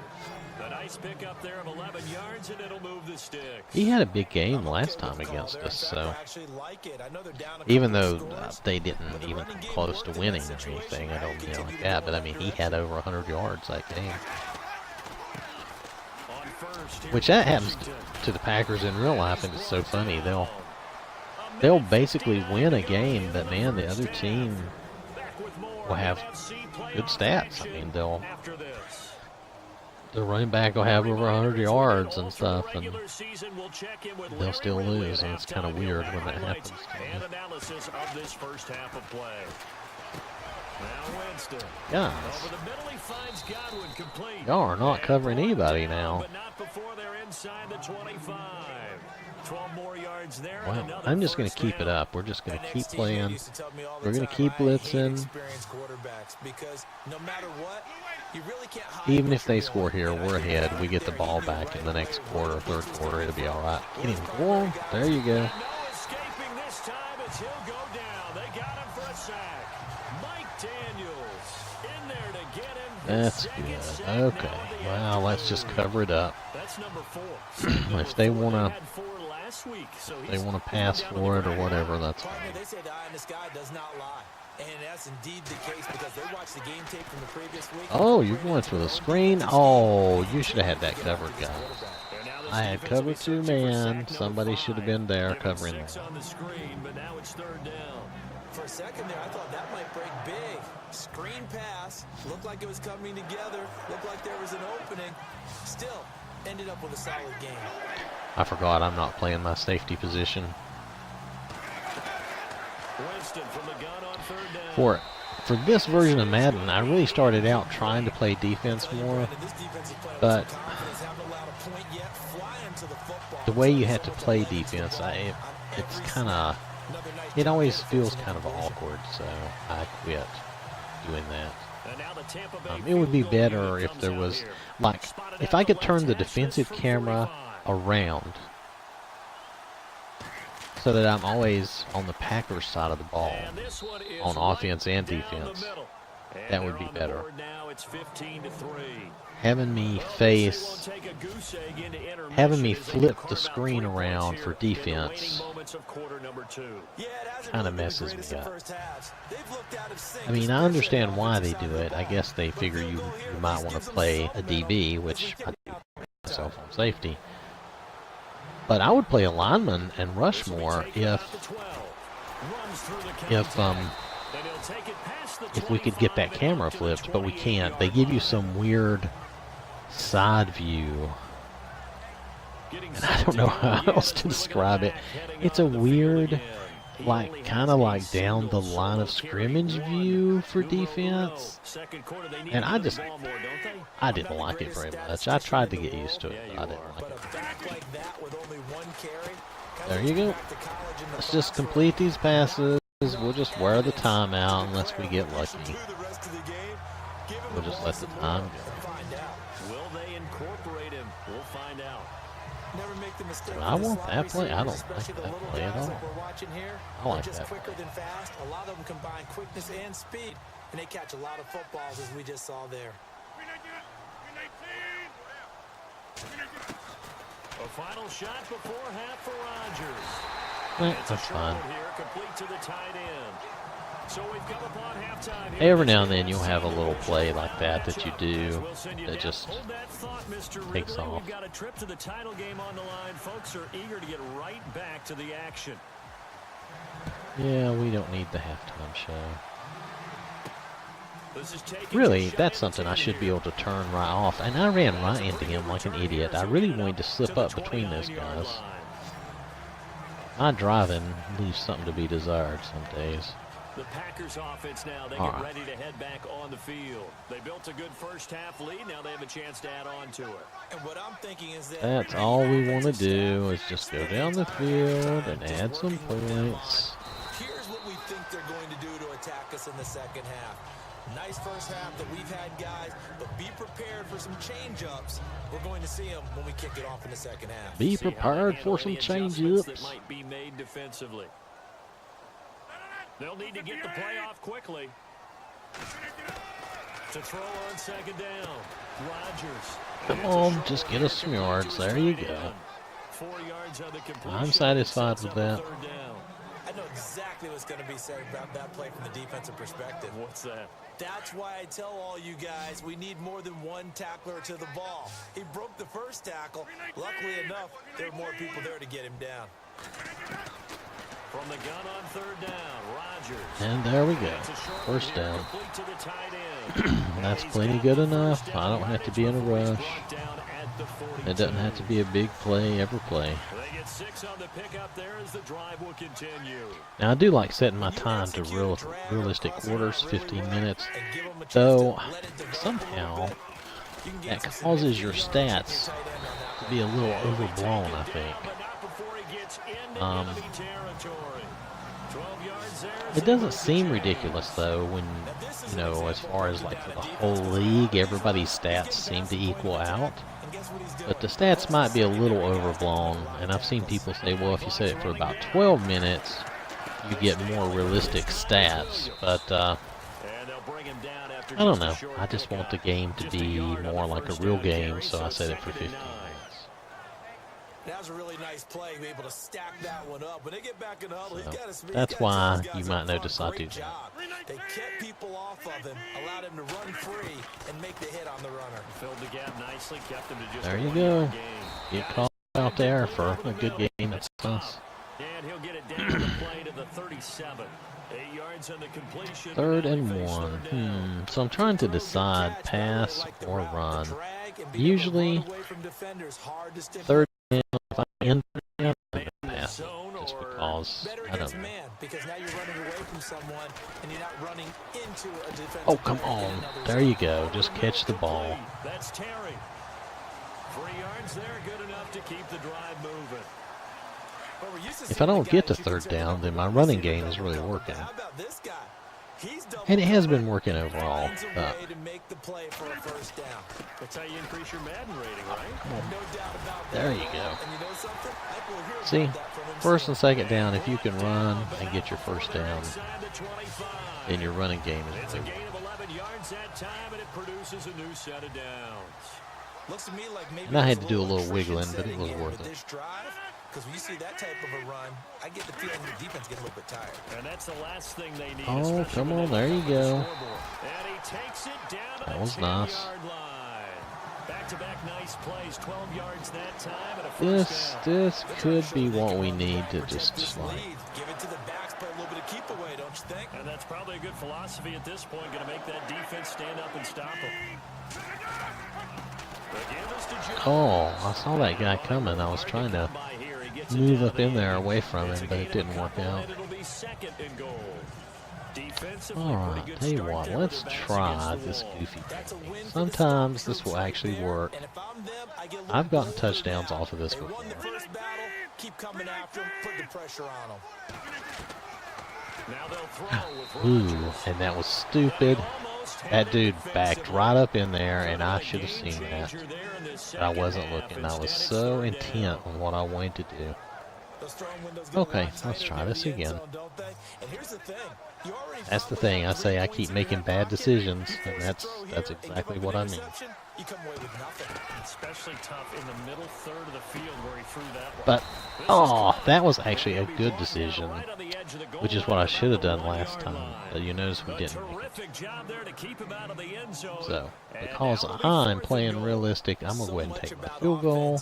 S3: A nice pickup there of 11 yards, and it'll move the sticks.
S1: He had a big game
S4: I'm okay
S1: last
S4: with
S1: time
S4: the call
S1: against
S4: there.
S1: us,
S4: In fact,
S1: so
S4: I actually like it. I know they're down a
S1: even
S4: couple
S1: though
S4: of scores,
S1: they didn't
S4: but the
S1: even
S4: running
S1: come
S4: game
S1: close
S4: worked
S1: to
S4: in that
S1: winning or
S4: situation.
S1: anything, I
S4: Now
S1: don't
S4: continue
S1: like
S4: to
S1: that,
S4: go
S1: but I
S4: in
S1: mean,
S4: that
S1: he had over 100 yards that game.
S3: On first, here's
S1: Which that happens
S3: Washington.
S1: to the Packers in real life, and it's so funny. They'll basically win a game, but man, the other team will have good stats. I mean, the running back will have over 100 yards and stuff, and they'll still lose, and it's kind of weird when that happens.
S3: And analysis of this first half of play. Now Winston.
S1: Guys,
S3: Over the middle, he finds Godwin complete.
S1: y'all are not covering anybody now.
S3: But not before they're inside the 25. 12 more yards there. and
S1: Wow,
S3: another
S1: I'm just going to
S3: first
S1: keep it
S3: down.
S1: up. We're just going to
S4: An
S1: keep
S4: ex-teammate
S1: playing.
S4: used to tell me all the
S1: We're going to
S4: time,
S1: keep
S4: I hate
S1: blitzing.
S4: experienced quarterbacks because no matter what, you really can't hide
S1: Even
S4: what
S1: if they
S4: you're
S1: score
S4: doing.
S1: here,
S4: And I
S1: we're
S4: think
S1: ahead.
S4: that
S1: We
S4: right
S1: get the
S4: there,
S1: ball
S4: you
S1: back
S4: knew
S1: in the
S4: right
S1: next
S4: away
S1: quarter,
S4: what
S1: third
S4: was
S1: quarter. It'll be all right.
S4: going
S1: Get him,
S4: on.
S1: go on. There you go.
S3: And no escaping this time as he'll go down. They got him for a sack. Mike Daniels in there to get him.
S1: That's good. Okay. Wow, let's just cover it up.
S3: That's number 4.
S1: If they want to
S3: last week. So
S1: they want to pass for it or whatever, that's
S4: Partner,
S1: fine.
S4: they say the eye in the sky does not lie. And that's indeed the case because they watched the game tape from the previous week.
S1: Oh, you went for the screen? Oh, you should have had that covered, guys.
S3: And now this
S1: I had
S3: defense will be
S1: cover two
S3: searching for
S1: man.
S3: sack number
S1: Somebody should have
S3: 5.
S1: been there
S3: Given
S1: covering
S3: 6
S1: that.
S3: on the screen, but now it's 3rd down.
S4: For a second there, I thought that might break big. Screen pass. Looked like it was coming together. Looked like there was an opening. Still, ended up with a solid game.
S1: I forgot I'm not playing my safety position.
S3: Winston from the gun on 3rd down.
S1: For this version of Madden, I really started out trying to play defense more, but the way you have to play defense, it's kind of, it always feels kind of awkward, so I quit doing that.
S3: And now the Tampa Bay
S1: It would be
S3: field goal
S1: better
S3: unit
S1: if
S3: comes
S1: there
S3: out
S1: was,
S3: here.
S1: like,
S3: Spotted
S1: if
S3: out
S1: I could
S3: the
S1: turn the
S3: left hash,
S1: defensive
S3: this from
S1: camera
S3: 45.
S1: around so that I'm always on the Packers side of the ball,
S3: And this one is
S1: on
S3: right
S1: offense and
S3: down the
S1: defense.
S3: middle. And
S1: That would
S3: they're
S1: be
S3: on the
S1: better.
S3: board now. It's 15-3.
S1: Having me
S3: Well,
S1: face,
S3: they won't take a goose egg into intermission
S1: having me
S3: as they
S1: flip
S3: carve
S1: the
S3: out
S1: screen
S3: 3 points
S1: around
S3: here
S1: for
S3: in the
S1: defense
S3: waning moments of quarter number 2.
S4: Yeah, it hasn't
S1: kind
S4: really
S1: of
S4: been the
S1: messes
S4: greatest
S1: me
S4: of
S1: up.
S4: first halves. They've looked out of sync,
S1: I mean, I
S4: especially
S1: understand
S4: on the
S1: why they
S4: offensive
S1: do
S4: side of
S1: it.
S4: the
S1: I
S4: ball.
S1: guess they
S4: But
S1: figure
S4: field
S1: you
S4: goal here at
S1: might
S4: least
S1: want to
S4: gives them
S1: play
S4: some
S1: a
S4: momentum
S1: DB,
S4: as
S1: which
S4: we
S1: I
S4: take
S1: do
S4: out
S1: myself
S4: time.
S1: on safety. But I would play a lineman and rush
S3: This will be
S1: more
S3: taken out the 12. Runs through the
S1: if
S3: contact. And he'll take it past the
S1: we could get
S3: 25
S1: that
S3: and
S1: camera
S3: up to the
S1: flipped, but we can't. They
S3: 28-yard
S1: give you
S3: line.
S1: some weird side view,
S3: Getting
S1: and I don't know how else to describe it. It's a weird, like, kind of like down the line of scrimmage view for defense. And I didn't like it very much. I tried to get used to it, but I didn't like
S4: But
S1: it.
S4: a back like that with only one carry, kind
S1: There
S4: of
S1: you go.
S4: back to college in the
S1: Let's just
S4: Fox
S1: complete these passes. We'll just wear the timeout unless we get lucky. We'll just let the time go.
S4: Find out.
S3: Will they incorporate him? We'll find out.
S4: Never make the mistake.
S1: I
S4: with the
S1: want
S4: slot
S1: that play. I
S4: receivers,
S1: don't like
S4: especially the
S1: that
S4: little
S1: play at
S4: guys
S1: all.
S4: like we're watching here.
S1: I
S4: They're
S1: like
S4: just
S1: that
S4: quicker
S1: play.
S4: than fast. A lot of them combine quickness and speed, and they catch a lot of footballs, as we just saw there.
S3: A final shot before half for Rodgers. It's a
S1: That's
S3: short
S1: fine.
S3: one here, complete to the tight end. So we've come upon halftime here.
S1: Every now and then you'll have a little play like that that you do that just
S3: Hold that thought, Mr.
S1: takes
S3: Ridley.
S1: off.
S3: We've got a trip to the title game on the line. Folks are eager to get right back to the action.
S1: Yeah, we don't need the halftime show.
S3: This is taking
S1: Really,
S3: a shot
S1: that's
S3: at
S1: something I
S3: 10
S1: should be
S3: here.
S1: able to turn right off. And I ran right into him like an idiot. I really wanted to slip up between those guys. My driving leaves something to be desired some days.
S3: The Packers offense now, they
S1: All
S3: get
S1: right.
S3: ready to head back on the field. They built a good first half lead. Now they have a chance to add on to it.
S4: And what I'm thinking is that
S1: That's all we want to do is just go down the field and add some points.
S4: here's what we think they're going to do to attack us in the second half. Nice first half that we've had, guys, but be prepared for some change-ups. We're going to see them when we kick it off in the second half.
S1: Be
S3: See how they
S1: prepared
S3: handle
S1: for some
S3: any adjustments that
S1: change-ups.
S3: might be made defensively. They'll need to get the play off quickly. To throw on second down. Rodgers.
S1: Come on, just get us some yards. There you go.
S3: 4 yards on the completion.
S1: I'm satisfied
S3: Sets
S1: with
S3: up a
S1: that.
S3: third down.
S4: I know exactly what's going to be said about that play from the defensive perspective.
S3: What's that?
S4: That's why I tell all you guys we need more than one tackler to the ball. He broke the first tackle. Luckily enough, there were more people there to get him down.
S3: From the gun on third down, Rodgers.
S1: And there we go.
S3: It's a short
S1: First
S3: one here,
S1: down.
S3: complete to the tight end.
S1: That's
S3: He's
S1: plenty
S3: got
S1: good
S3: the
S1: enough.
S3: first down
S1: I don't have to be in a
S3: before he's
S1: rush.
S3: brought down at the 42.
S1: It doesn't have to be a big play every play.
S3: They get 6 on the pickup there as the drive will continue.
S1: Now I do like setting my time to realistic quarters, 15 minutes. Though somehow that causes your stats to be a little overblown, I think.
S3: But not before he gets into
S1: Um,
S3: enemy territory. 12 yards there.
S1: It doesn't seem ridiculous though when, you know, as far as like for the whole league, everybody's stats seem to equal out. But the stats might be a little overblown, and I've seen people say, well, if you set it for about 12 minutes, you get more realistic stats. But
S3: And they'll bring him down after
S1: I don't
S3: just a
S1: know.
S3: short
S1: I just want the
S3: pickup.
S1: game to
S3: Just a
S1: be
S3: yard on
S1: more
S3: the
S1: like a
S3: first
S1: real
S3: down
S1: game,
S3: carry,
S1: so I set it for
S3: 2nd and
S1: 15
S3: 9.
S1: minutes.
S4: That was a really nice play, be able to stack that one up. When they get back in the huddle,
S1: So that's why you might notice I do that.
S4: They kept people off of him, allowed him to run free, and make the hit on the runner.
S3: Filled the gap nicely, kept him to just
S1: There
S3: a
S1: you
S3: 1-yard
S1: go.
S3: gain.
S1: Get caught out there for a good game. That's us.
S3: And he'll get it down the play to the 37. 8 yards on the completion.
S1: 3rd
S3: Now he
S1: and
S3: faces
S1: 1.
S3: third down.
S1: So I'm trying to decide pass or run. Usually, 3rd down, if I end down, I'm gonna pass it, just because I don't know.
S4: Because now you're running away from someone and you're not running into a defensive
S1: Oh, come
S4: player in
S1: on.
S4: another
S1: There
S4: zone.
S1: you go. Just catch the ball.
S3: That's Terry. 3 yards there, good enough to keep the drive moving.
S4: Well, we're used to
S1: If I
S4: seeing
S1: don't
S4: the
S1: get to
S4: guys you
S1: 3rd
S4: consider
S1: down,
S4: number
S1: then my
S4: one
S1: running
S4: receiver
S1: game is
S4: double
S1: really
S4: cover.
S1: working.
S4: How about this guy? He's double
S1: And it has
S4: covered,
S1: been working
S4: and
S1: overall.
S4: finds a way to make the play for a first down.
S3: That's how you increase your Madden rating, right?
S4: No doubt about that.
S1: There you go.
S4: And you know something? I think we'll hear
S1: See,
S4: about that from him
S1: 1st
S4: soon.
S1: and 2nd down, if you can run and get your 1st down,
S3: Inside the 25.
S1: then your running game
S3: It's
S1: is
S3: a
S1: really
S3: gain of 11 yards that time, and it produces a new set of downs.
S4: Looks to me like maybe
S1: And I had
S4: there's
S1: to do a little
S4: attrition
S1: wiggling, but it
S4: setting
S1: was
S4: in
S1: worth
S4: with
S1: it.
S4: this drive, because when you see that type of a run, I get the feeling the defense gets a little bit tired.
S3: And that's the last thing they need.
S1: Oh,
S3: especially
S1: come
S3: when
S1: on,
S3: they
S1: there you
S3: look up at the
S1: go.
S3: scoreboard. And he takes it down to
S1: That
S3: the
S1: was
S3: 10-yard
S1: nice.
S3: line. Back-to-back nice plays, 12 yards that time, and a
S1: This
S3: first down.
S1: this could be what we need to
S4: Protect
S1: just
S4: this
S1: like.
S4: lead. Give it to the backs, play a little bit of keep away, don't you think?
S3: And that's probably a good philosophy at this point, going to make that defense stand up and stop him.
S1: Oh, I saw that guy coming. I was trying to move up in there away from him, but it didn't work out. Alright, tell you what, let's try this goofy thing. Sometimes this will actually work. I've gotten touchdowns off of this
S4: They
S1: before.
S4: won the first battle, keep coming after them, put the pressure on them.
S3: Now they'll throw with
S1: Ooh, and that was stupid. That dude backed right up in there, and I should have seen that. But I wasn't looking. I was so intent on what I wanted to do. Okay, let's try this again. That's the thing. I say I keep making bad decisions, and that's exactly what I mean.
S4: You come away with nothing.
S3: Especially tough in the middle third of the field where he threw that one.
S1: But, oh, that was actually a good decision, which is what I should have done last time. But you notice we didn't make it.
S3: Terrific job there to keep him out of the end zone.
S1: So, because I'm playing realistic, I'm going to go ahead and take my field goal.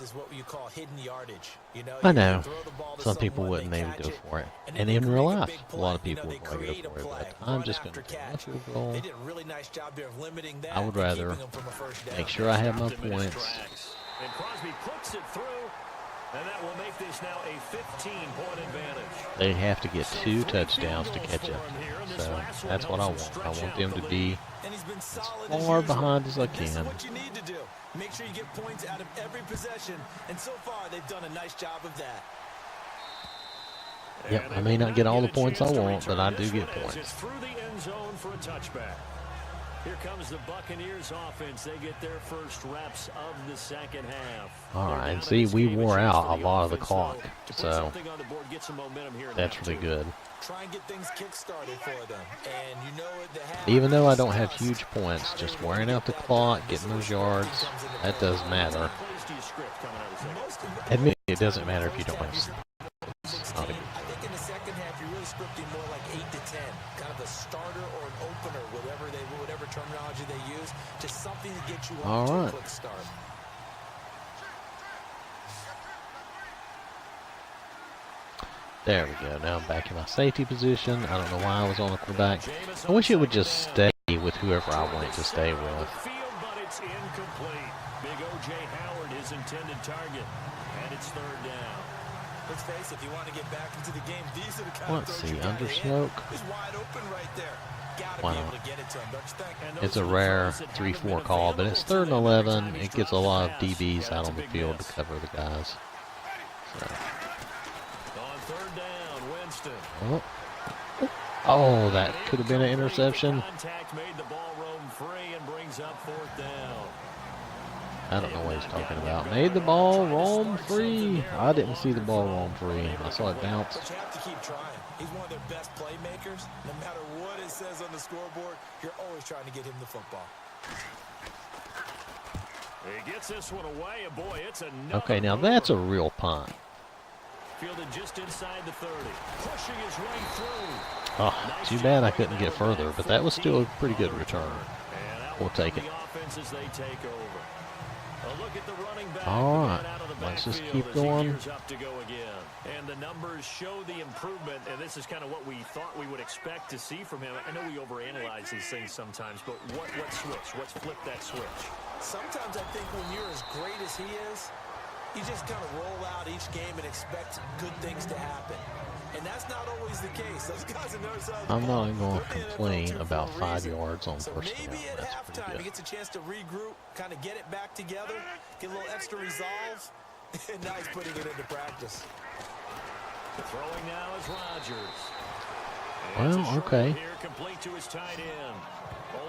S1: I know, some people wouldn't even go for it. And in real life, a lot of people would want to go for it. But I'm just going to take my field goal.
S4: They did a really nice job there of limiting that.
S1: I would rather make sure I have my points.
S3: And Crosby puts it through, and that will make this now a 15-point advantage.
S1: They have to get 2 touchdowns to catch up. So that's what I want. I want them to be as far behind as I
S4: This is
S1: can.
S4: what you need to do. Make sure you get points out of every possession, and so far they've done a nice job of that.
S1: Yep, I may not get all the points I want, but I do get points.
S3: It's through the end zone for a touchback. Here comes the Buccaneers offense. They get their first reps of the second half.
S1: Alright, see, we wore out a lot of the clock, so that's really good.
S4: Try and get things kick-started for them. And you know at the half,
S1: Even though I don't have huge points, just wearing out the clock, getting those yards, that does matter. Admit me, it doesn't matter if you don't have it's not a,
S4: I think in the second half you're really scripting more like 8 to 10, kind of a starter or an opener, whatever terminology they use, just something to get you off to a quick start.
S1: There we go. Now I'm back in my safety position. I don't know why I was on the quarterback. I wish it would just stay with whoever I want it to stay with.
S3: But it's incomplete. Big O.J. Howard, his intended target, and it's third down.
S4: Let's face it, if you want to get back into the game, these are the kind of
S1: Let's
S4: throws
S1: see,
S4: you gotta
S1: under
S4: hit.
S1: smoke.
S4: He's wide open right there. Gotta
S1: Why
S4: be
S1: not?
S4: able to get it to him, don't you think?
S3: And
S1: It's
S3: those
S1: a
S3: are the
S1: rare
S3: throws that haven't
S1: 3-4
S3: been
S1: call, but
S3: available
S1: it's
S3: to
S1: 3rd and
S3: him every
S1: 11.
S3: time he's
S1: It gets a
S3: dropped
S1: lot of
S3: the pass.
S1: DBs
S3: Yeah,
S1: out
S3: it's
S1: on
S3: a
S1: the
S3: big
S1: field to
S3: miss.
S1: cover the guys. So.
S3: On third down, Winston.
S1: Oh, that could have been an interception.
S3: Contact made the ball roam free and brings up fourth down.
S1: I don't know what he's talking about. Made the ball roam free. I didn't see the ball roam free. I saw it bounce.
S4: But you have to keep trying. He's one of their best playmakers. No matter what it says on the scoreboard, you're always trying to get him the football.
S3: He gets this one away, and boy, it's a
S1: Okay, now that's a real punt.
S3: Fielded just inside the 30, pushing his way through.
S1: Oh, too bad I couldn't get further, but that was still a pretty good return. We'll take it. All right, let's just keep going.
S3: And the numbers show the improvement, and this is kind of what we thought we would expect to see from him. I know we overanalyze these things sometimes, but what switch? What's flipped that switch?
S4: Sometimes I think when you're as great as he is, you just kind of roll out each game and expect good things to happen. And that's not always the case. Those guys on the other side of the
S1: I'm
S4: ball,
S1: not going to
S4: they're in the
S1: complain
S4: NFL
S1: about
S4: for a
S1: 5
S4: reason.
S1: yards on
S4: So
S1: first down.
S4: maybe at
S1: That's
S4: halftime
S1: pretty
S4: he
S1: good.
S4: gets a chance to regroup, kind of get it back together, get a little extra resolve, and now he's putting it into practice.
S3: Throwing now is Rodgers.
S1: Well, okay.
S3: Here, complete to his tight end.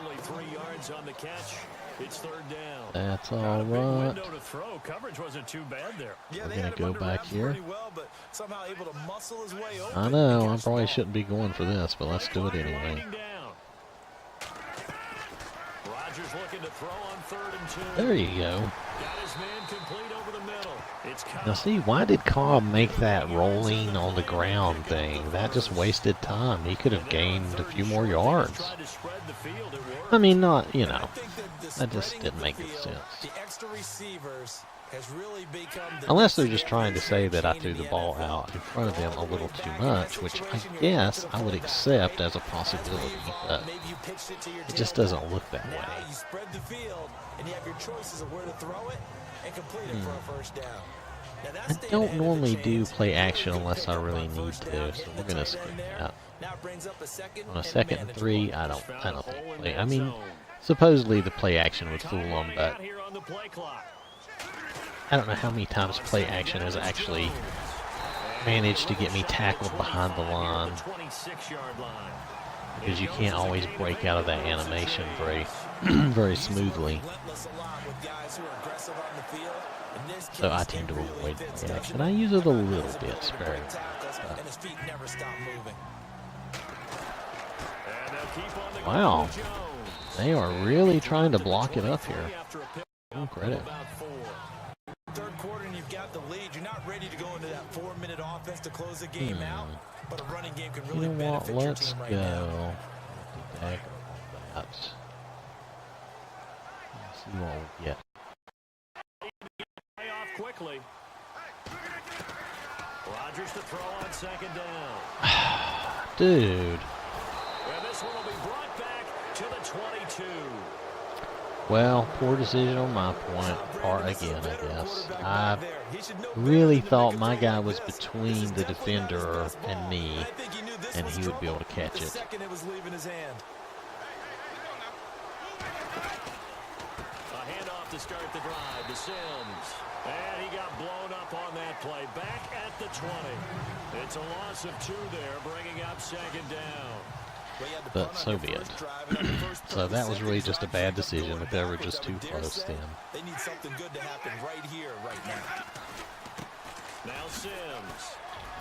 S3: Only 3 yards on the catch. It's third down.
S1: That's all
S3: Not a big
S1: right.
S3: window to throw. Coverage wasn't too bad there.
S4: Yeah,
S1: We're
S4: they
S1: gonna
S4: had him
S1: go
S4: under
S1: back
S4: wraps
S1: here.
S4: pretty well, but somehow able to muscle his way open
S1: I
S4: and
S1: know, I
S4: catch the
S1: probably
S4: ball.
S1: shouldn't be going for this, but let's do it
S3: Clock
S1: anyway.
S3: winding down. Rodgers looking to throw on 3rd and 2.
S1: There you go.
S3: Got his man complete over the middle. It's
S1: Now see, why did Cobb make that rolling on the ground thing? That just wasted time. He could have gained a few more yards. I mean, not, you know, that just didn't make any sense.
S4: The extra receivers has really become the
S1: Unless they're just trying to say that I threw the ball out in front of them a little too much, which I guess I would accept as a possibility, but it just doesn't look that way.
S4: Now you spread the field and you have your choices of where to throw it and complete it for a first down. Now
S1: I
S4: that's staying
S1: don't
S4: ahead of the
S1: normally do
S4: chains.
S1: play action
S4: Quickly
S1: unless
S4: pick
S1: I
S4: up
S1: really
S4: on
S1: need
S4: first
S1: to,
S4: down,
S1: so
S4: getting
S1: we're
S4: the
S1: gonna
S4: tight
S1: skip
S4: end there.
S1: that.
S4: Now it brings up a second
S1: On a
S4: and
S1: 2nd and 3,
S4: manageable.
S1: I don't think play. I mean, supposedly the play action would fool them, but
S3: Here on the play clock.
S1: I don't know how many times play action has actually managed to get me tackled behind the line,
S3: 26-yard line.
S1: because you can't always break out of that animation very, very smoothly.
S4: Relentless a lot with guys who are aggressive on the field. In this
S1: So I
S4: case,
S1: tend
S4: it
S1: to
S4: really
S1: avoid
S4: fits,
S1: play
S4: doesn't
S1: action.
S4: it?
S1: I use it a
S4: His
S1: little
S4: ability
S1: bit
S4: to
S1: sparingly.
S4: break tackles,
S1: but-
S4: and his feet never stop moving.
S3: And they'll keep on the
S1: Wow.
S3: Jones.
S1: They are really trying to block it up here. Full credit.
S4: Third quarter and you've got the lead. You're not ready to go into that 4-minute offense to close the game out, but a running game can
S1: You
S4: really
S1: know what?
S4: benefit your
S1: Let's
S4: team right
S1: go.
S4: now.
S1: Back on that. Let's see what we get.
S3: Play off quickly. Rodgers to throw on 2nd down.
S1: Dude.
S3: And this one will be brought back to the 22.
S1: Well, poor decision on my part again, I guess. I really thought my guy was between the defender and me, and he would be able to catch it.
S3: A handoff to start the drive to Sims. And he got blown up on that play. Back at the 20. It's a loss of 2 there, bringing up 2nd down.
S1: But so be it. So that was really just a bad decision if they were just too close then.
S4: They need something good to happen right here, right now.
S3: Now Sims.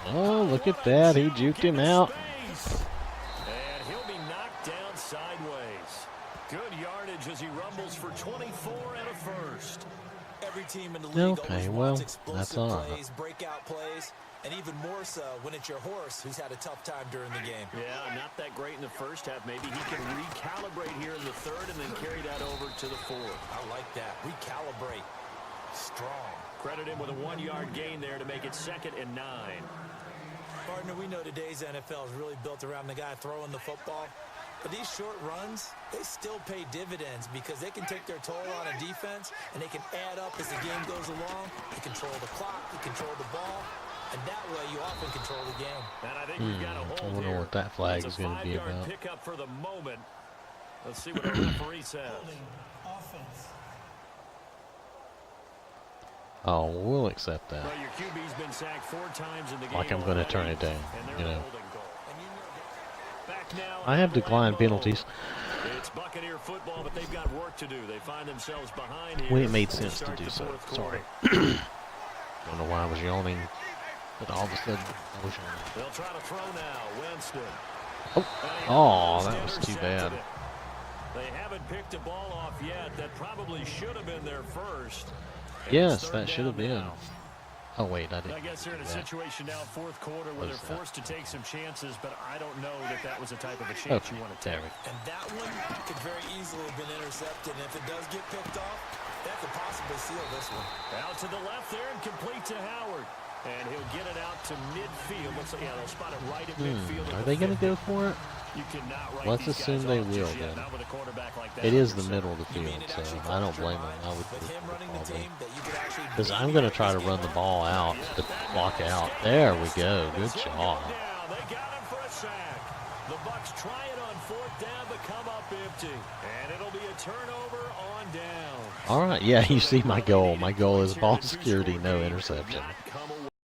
S1: Oh, look at that. He juked him out.
S3: And he'll be knocked down sideways. Good yardage as he rumbles for 24 and a first.
S4: Every team in the league
S1: Okay,
S4: always
S1: well,
S4: wants
S1: that's
S4: explosive
S1: all right.
S4: plays, breakout plays, and even more so when it's your horse who's had a tough time during the game.
S3: Yeah, not that great in the first half. Maybe he can recalibrate here in the 3rd and then carry that over to the 4th.
S4: I like that. Recalibrate. Strong.
S3: Credit him with a 1-yard gain there to make it 2nd and 9.
S4: Partner, we know today's NFL is really built around the guy throwing the football. But these short runs, they still pay dividends because they can take their toll on a defense and they can add up as the game goes along. You control the clock, you control the ball, and that way you often control the game.
S3: And I think we've got a
S1: I
S3: hold
S1: wonder
S3: here.
S1: what that flag
S3: It's
S1: is going to be
S3: 5-yard
S1: about.
S3: pickup for the moment. Let's see what the referee says.
S1: Oh, we'll accept that.
S3: Well, your QB's been sacked 4 times in the game.
S1: Like I'm going to turn
S3: already,
S1: it down,
S3: and they're
S1: you
S3: a
S1: know.
S3: holding goal. Back now
S1: I have
S3: at the
S1: declined
S3: Lambeau.
S1: penalties
S3: It's Buccaneer football, but they've got work to do. They find themselves behind here.
S1: when it made
S3: to
S1: sense to
S3: start
S1: do
S3: the
S1: so.
S3: 4th
S1: Sorry.
S3: quarter.
S1: Don't know why I was yawning, but all of a sudden I was yawning.
S3: They'll try to throw now. Winston.
S1: Oh, that was too bad.
S3: They haven't picked a ball off yet. That probably should have been their first. And
S1: Yes, that should have been.
S3: now.
S1: Oh wait, I didn't.
S3: I guess they're in a
S1: do that.
S3: situation now, fourth quarter, where
S1: What
S3: they're
S1: is that?
S3: forced to take some chances, but I don't know that that was the type of a chance
S1: Okay,
S3: you want to
S1: there
S3: take.
S1: we go.
S4: And that one could very easily have been intercepted. And if it does get picked off, that could possibly seal this one.
S3: Out to the left there and complete to Howard. And he'll get it out to midfield. Looks like, yeah, they'll spot it right at midfield.
S1: Are they going to go for it?
S3: You cannot write
S1: Let's
S3: these
S1: assume
S3: guys
S1: they
S3: off
S1: will
S3: just yet,
S1: then.
S3: not with a quarterback like that
S1: It is
S3: under
S1: the
S3: center.
S1: middle of the
S4: You mean
S1: field,
S4: it
S1: so
S4: actually
S1: I don't
S4: crossed your
S1: blame them.
S4: mind
S1: I would
S4: with him running the
S1: probably.
S4: team that you could actually
S1: Because I'm
S4: maybe
S1: going to
S4: get
S1: try to
S4: this
S1: run
S4: game
S1: the
S4: on?
S1: ball out, the clock out. There we go. Good
S3: It's gonna
S1: job.
S3: go down. They got him for a sack. The Bucs try it on fourth down, but come up empty. And it'll be a turnover on down.
S1: All right, yeah, you see my goal. My goal is ball security, no interception.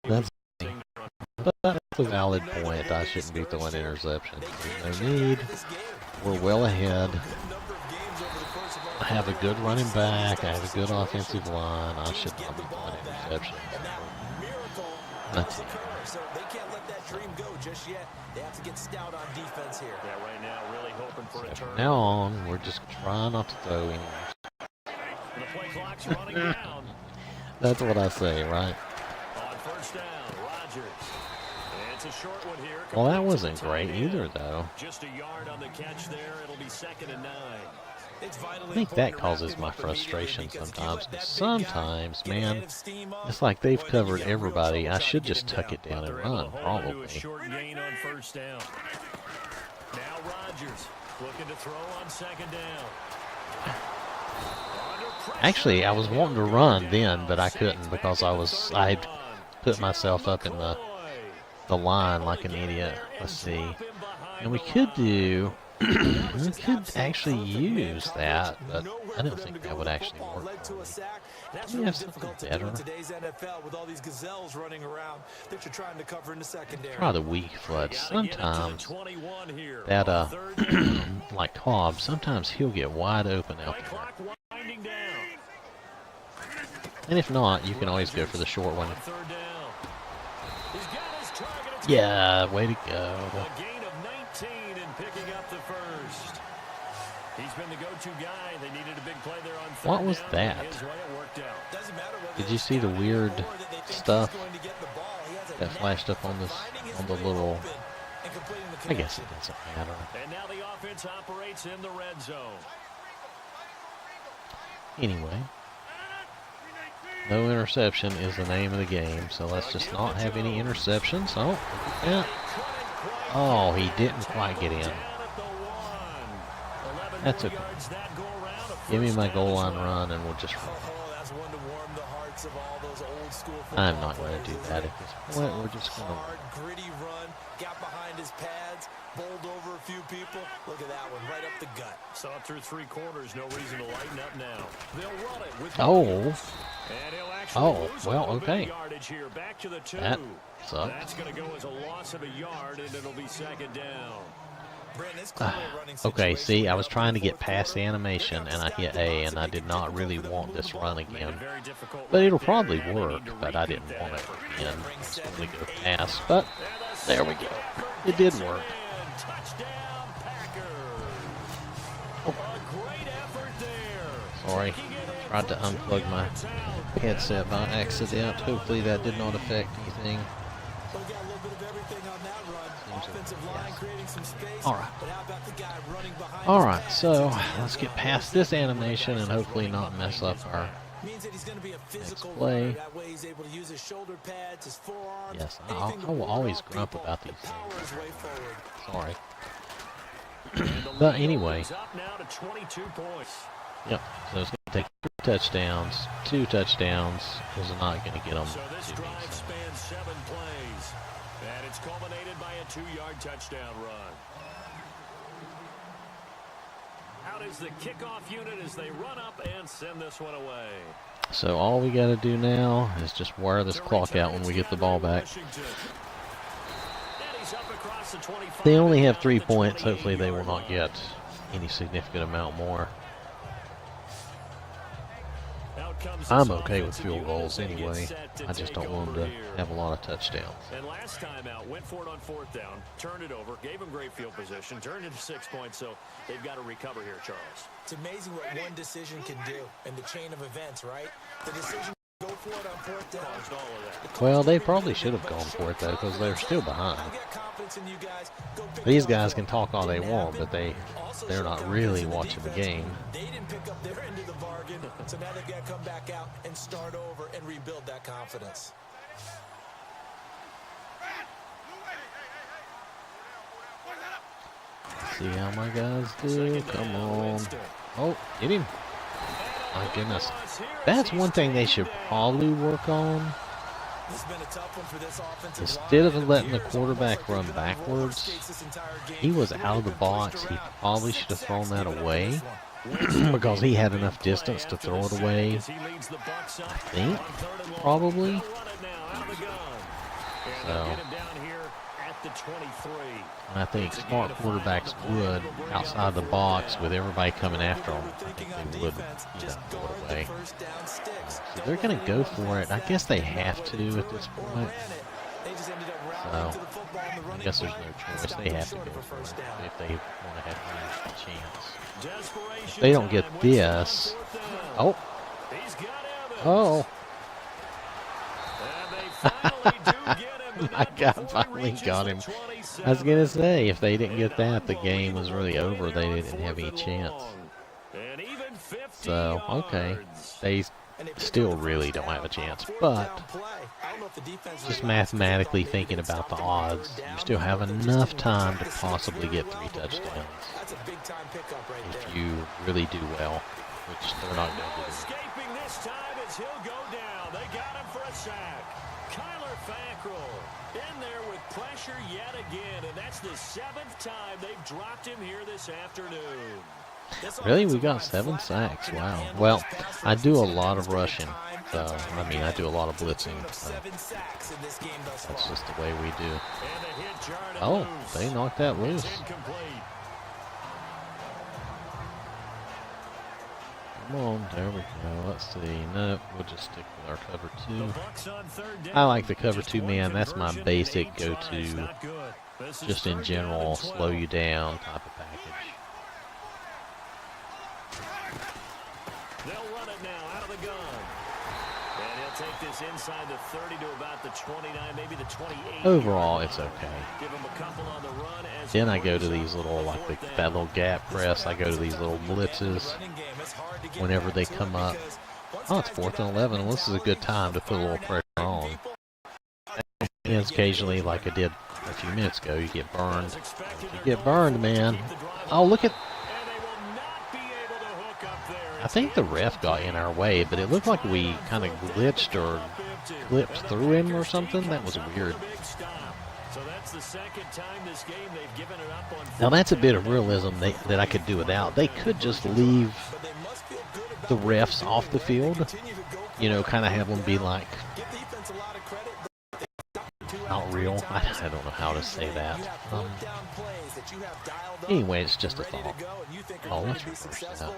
S1: That's but that's a valid point. I shouldn't be throwing interceptions. There's no need. We're well ahead. I have a good running back. I have a good offensive line. I should not be throwing interceptions. That's it.
S4: So they can't let that dream go just yet. They have to get stout on defense here.
S3: Yeah, right now, really hoping for a
S1: So
S3: turn.
S1: from now on, we're just trying not to throw any.
S3: The play clock's running down.
S1: That's what I say, right?
S3: On first down, Rodgers. And it's a short one here.
S1: Well, that
S3: Completes
S1: wasn't
S3: to the
S1: great
S3: tight end.
S1: either, though.
S3: Just a yard on the catch there. It'll be 2nd and 9.
S4: It's vitally
S1: I think that
S4: important to
S1: causes
S4: wrap him
S1: my
S4: up immediately
S1: frustration
S4: because if you
S1: sometimes.
S4: let that big guy
S1: Sometimes,
S4: get ahead
S1: man,
S4: of steam up,
S1: it's like they've
S4: boy, then you
S1: covered
S4: got real
S1: everybody.
S4: trouble
S1: I
S4: trying
S1: should
S4: to get
S1: just
S4: him
S1: tuck
S4: down.
S1: it down and
S3: They're able to
S1: run,
S3: hold on to a
S1: probably.
S3: short gain on first down. Now Rodgers looking to throw on 2nd down. Under pressure.
S1: Actually, I was wanting to run then, but I couldn't because I put myself up in the line like an idiot. Let's see. And we could do, we could actually use that, but I don't think that would actually work.
S4: Led to a sack. That's
S1: We
S4: really
S1: have something
S4: difficult to do in
S1: better.
S4: today's NFL with all these gazelles running around that you're trying to cover in the secondary.
S1: Try the weak foot.
S3: Gotta get it to the
S1: Sometimes
S3: 21 here.
S1: that
S3: On 3rd down.
S1: like Cobb, sometimes he'll get wide open out
S3: Play
S1: there.
S3: clock winding down.
S1: And if not, you can always go for the short one.
S3: On 3rd down. He's got his target. It's
S1: Yeah, way to go.
S3: a gain of 19 and picking up the first. He's been the go-to guy. They needed a big play there on 3rd
S1: What was
S3: down.
S1: that?
S3: His way it worked out.
S4: Doesn't matter whether
S1: Did you
S4: it's
S1: see the
S4: scouting
S1: weird
S4: or that they think
S1: stuff
S4: he's going to get the ball. He has a
S1: that
S4: knack
S1: flashed up on
S4: of
S1: this,
S4: finding his
S1: on the
S4: way
S1: little,
S4: open and completing the
S1: I guess
S4: connection.
S1: it doesn't matter.
S3: And now the offense operates in the red zone.
S1: Anyway, no interception is the name of the game, so let's just not have any interceptions. Oh, look at that. Oh, he didn't quite get in.
S3: Down at the 1. 11
S1: That's
S3: more
S1: okay.
S3: yards that go around. A
S1: Give me
S3: first
S1: my
S3: down
S1: goal
S3: as
S1: line
S3: well.
S1: run, and we'll just run.
S4: Oh, that's one to warm the hearts of all those old school
S1: I'm
S4: football
S1: not going to do
S4: players,
S1: that
S4: isn't
S1: at
S4: it?
S1: this point. We're just going to.
S4: Hard, gritty run, got behind his pads, bowled over a few people. Look at that one, right up the gut.
S3: Saw it through 3 quarters. No reason to lighten up now. They'll run it with
S1: Oh,
S3: and he'll actually
S1: Oh,
S3: lose a
S1: well,
S3: little bit of
S1: okay.
S3: yardage here. Back to the 2.
S1: that sucked.
S3: That's going to go as a loss of a yard, and it'll be 2nd down.
S4: Brandon, it's clearly a running
S1: Okay,
S4: situation
S1: see, I was
S4: up in
S1: trying to
S4: the
S1: get
S4: fourth
S1: past the
S4: quarter.
S1: animation,
S4: They're
S1: and I
S4: gonna
S1: hit
S4: stack the
S1: A,
S4: box
S1: and I
S4: if they
S1: did
S4: can
S1: not
S4: take
S1: really
S4: over
S1: want
S4: the
S1: this
S4: ball.
S1: run
S3: Made
S1: again.
S3: it very difficult
S1: But
S3: right
S1: it'll
S3: there,
S1: probably
S3: and they
S1: work,
S3: need to
S1: but I
S3: repeat
S1: didn't
S3: that
S1: want it
S3: effort.
S1: again.
S4: Bring
S1: It's
S4: second
S1: going to go
S4: and 8.
S1: past, but
S3: And the
S1: there we
S3: second
S1: go.
S3: effort
S1: It did
S3: gets
S1: work.
S3: in. Touchdown, Packers. A great effort there.
S1: Sorry,
S3: Taking it in
S1: tried to
S3: from 2
S1: unplug my
S3: yards out.
S1: headset by accident. Hopefully that did not affect anything.
S4: So we got a little bit of everything on that run.
S1: Seems
S4: Offensive
S1: like-
S4: line
S1: yes.
S4: creating some space.
S1: All right.
S4: But how about the guy running behind
S1: All
S4: his
S1: right,
S4: pads
S1: so
S4: into the end
S1: let's get
S4: zone?
S1: past this animation and hopefully not mess up our.
S4: Means that he's going to be a physical
S1: play.
S4: runner. That way he's able to use his shoulder pads, his forearms.
S1: Yes,
S4: anything to
S1: I will
S4: ward
S1: always
S4: off
S1: grump
S4: people
S1: about
S4: and
S1: these
S4: power
S1: things.
S4: his way forward.
S1: Sorry.
S3: And the
S1: But
S3: lead
S1: anyway.
S3: opens up now to 22 points.
S1: Yep. So it's going to take 3 touchdowns. 2 touchdowns is not going to get them
S3: So this
S1: to me.
S3: drive
S1: So.
S3: spans 7 plays, and it's culminated by a 2-yard touchdown run. Out is the kickoff unit as they run up and send this one away.
S1: So all we got to do now is just wear this clock out when we get the ball back. They only have 3 points. Hopefully they will not get any significant amount more.
S3: comes
S1: I'm
S3: this
S1: okay with
S3: offensive
S1: field
S3: unit
S1: goals
S3: as they get
S1: anyway.
S3: set to
S1: I just
S3: take
S1: don't want
S3: over
S1: them to
S3: here.
S1: have a lot of touchdowns.
S3: And last time out, went for it on 4th down, turned it over, gave them great field position, turned it to 6 points, so they've got to recover here, Charles.
S4: It's amazing what one decision can do in the chain of events, right? The decision to go for it on 4th down.
S3: Caused all of that.
S1: Well, they probably should have gone for it though, because they're still behind.
S4: I got confidence in you guys. Go pick
S1: These
S4: it up.
S1: guys can talk all they
S4: Didn't
S1: want,
S4: happen.
S1: but
S4: Also
S1: they're
S4: showed
S1: not
S4: confidence
S1: really
S4: in the
S1: watching the
S4: defense.
S1: game.
S4: They didn't pick up their end of the bargain, so now they've got to come back out and start over and rebuild that confidence.
S1: See how my guys do. Come on. Oh, get him. My goodness. That's one thing they should probably work on.
S4: This has been a tough one for this offensive
S1: Instead
S4: line.
S1: of letting the
S4: It appears
S1: quarterback
S4: almost
S1: run
S4: like they've been on roller
S1: backwards,
S4: skates this entire game.
S1: he was out of the box. He probably should have thrown that away because he had enough distance to throw it away. I think, probably. So, and I think smart quarterbacks would, outside the box, with everybody coming after them, I think they would, throw it away. So they're going to go for it. I guess they have to at this point. So, I guess there's no choice. They have to go for it if they want to have any chance. If they don't get this... Oh! Oh! My God, finally got him. I was going to say, if they didn't get that, the game was really over. They didn't have any chance. So, okay. They still really don't have a chance. But, just mathematically thinking about the odds, you still have enough time to possibly get 3 touchdowns. If you really do well, which they're not going to do.
S3: Escaping this time as he'll go down. They got him for a sack. Kyler Fackrell in there with pressure yet again, and that's the 7th time they've dropped him here this afternoon.
S1: Really? We got 7 sacks. Wow. Well, I do a lot of rushing. So, I mean, I do a lot of blitzing. So that's just the way we do. Oh, they knocked that loose. Come on, there we go. Let's see. Nope, we'll just stick with our cover 2. I like the cover 2 man. That's my basic go-to, just in general, slow you down type of package.
S3: They'll run it now out of the gun. And he'll take this inside the 30 to about the 29, maybe the 28.
S1: Overall, it's okay.
S3: Give him a couple on the run as
S1: Then I go to these little, like that little gap press. I go to these little blitzes whenever they come up. Oh, it's 4th and 11. Well, this is a good time to put a little pressure on. And occasionally, like I did a few minutes ago, you get burned. You get burned, man. Oh, look at... I think the ref got in our way, but it looked like we kind of glitched or clipped through him or something. That was weird. Now that's a bit of realism that I could do without. They could just leave the refs off the field, you know, kind of have them be like, not real. I don't know how to say that. Anyway, it's just a thought. Oh, let's reverse that.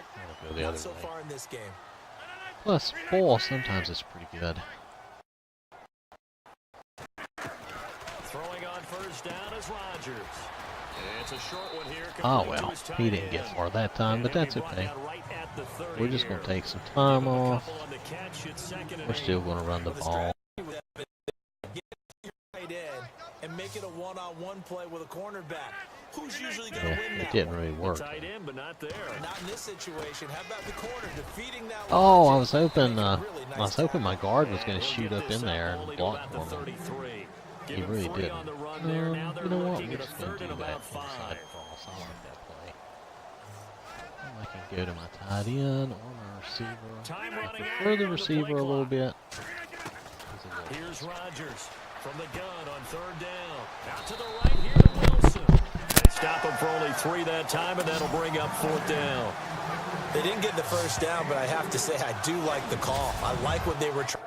S1: Go the other way. Plus, ball sometimes it's pretty good.
S3: Throwing on first down is Rodgers. It's a short one here.
S1: Oh well, he didn't get far that time, but that's okay. We're just going to take some time off. We're still going to run the ball.
S4: And make it a one-on-one play with a cornerback. Who's usually going to
S1: Yeah,
S4: win
S1: it
S4: that
S1: didn't
S4: one?
S1: really work.
S3: Tight end, but not there.
S4: Not in this situation. How about the corner defeating that
S1: Oh,
S4: one?
S1: I was hoping my guard was going to shoot up in there and block for me. He really didn't. You know what? We're just going to do that inside cross. I like that play. I can go to my tight end or my receiver. I prefer the receiver a little bit.
S3: Here's Rodgers from the gun on 3rd down. Out to the right here to Wilson. They stop him for only 3 that time, and that'll bring up 4th down.
S4: They didn't get the first down, but I have to say I do like the call. I like what they were trying.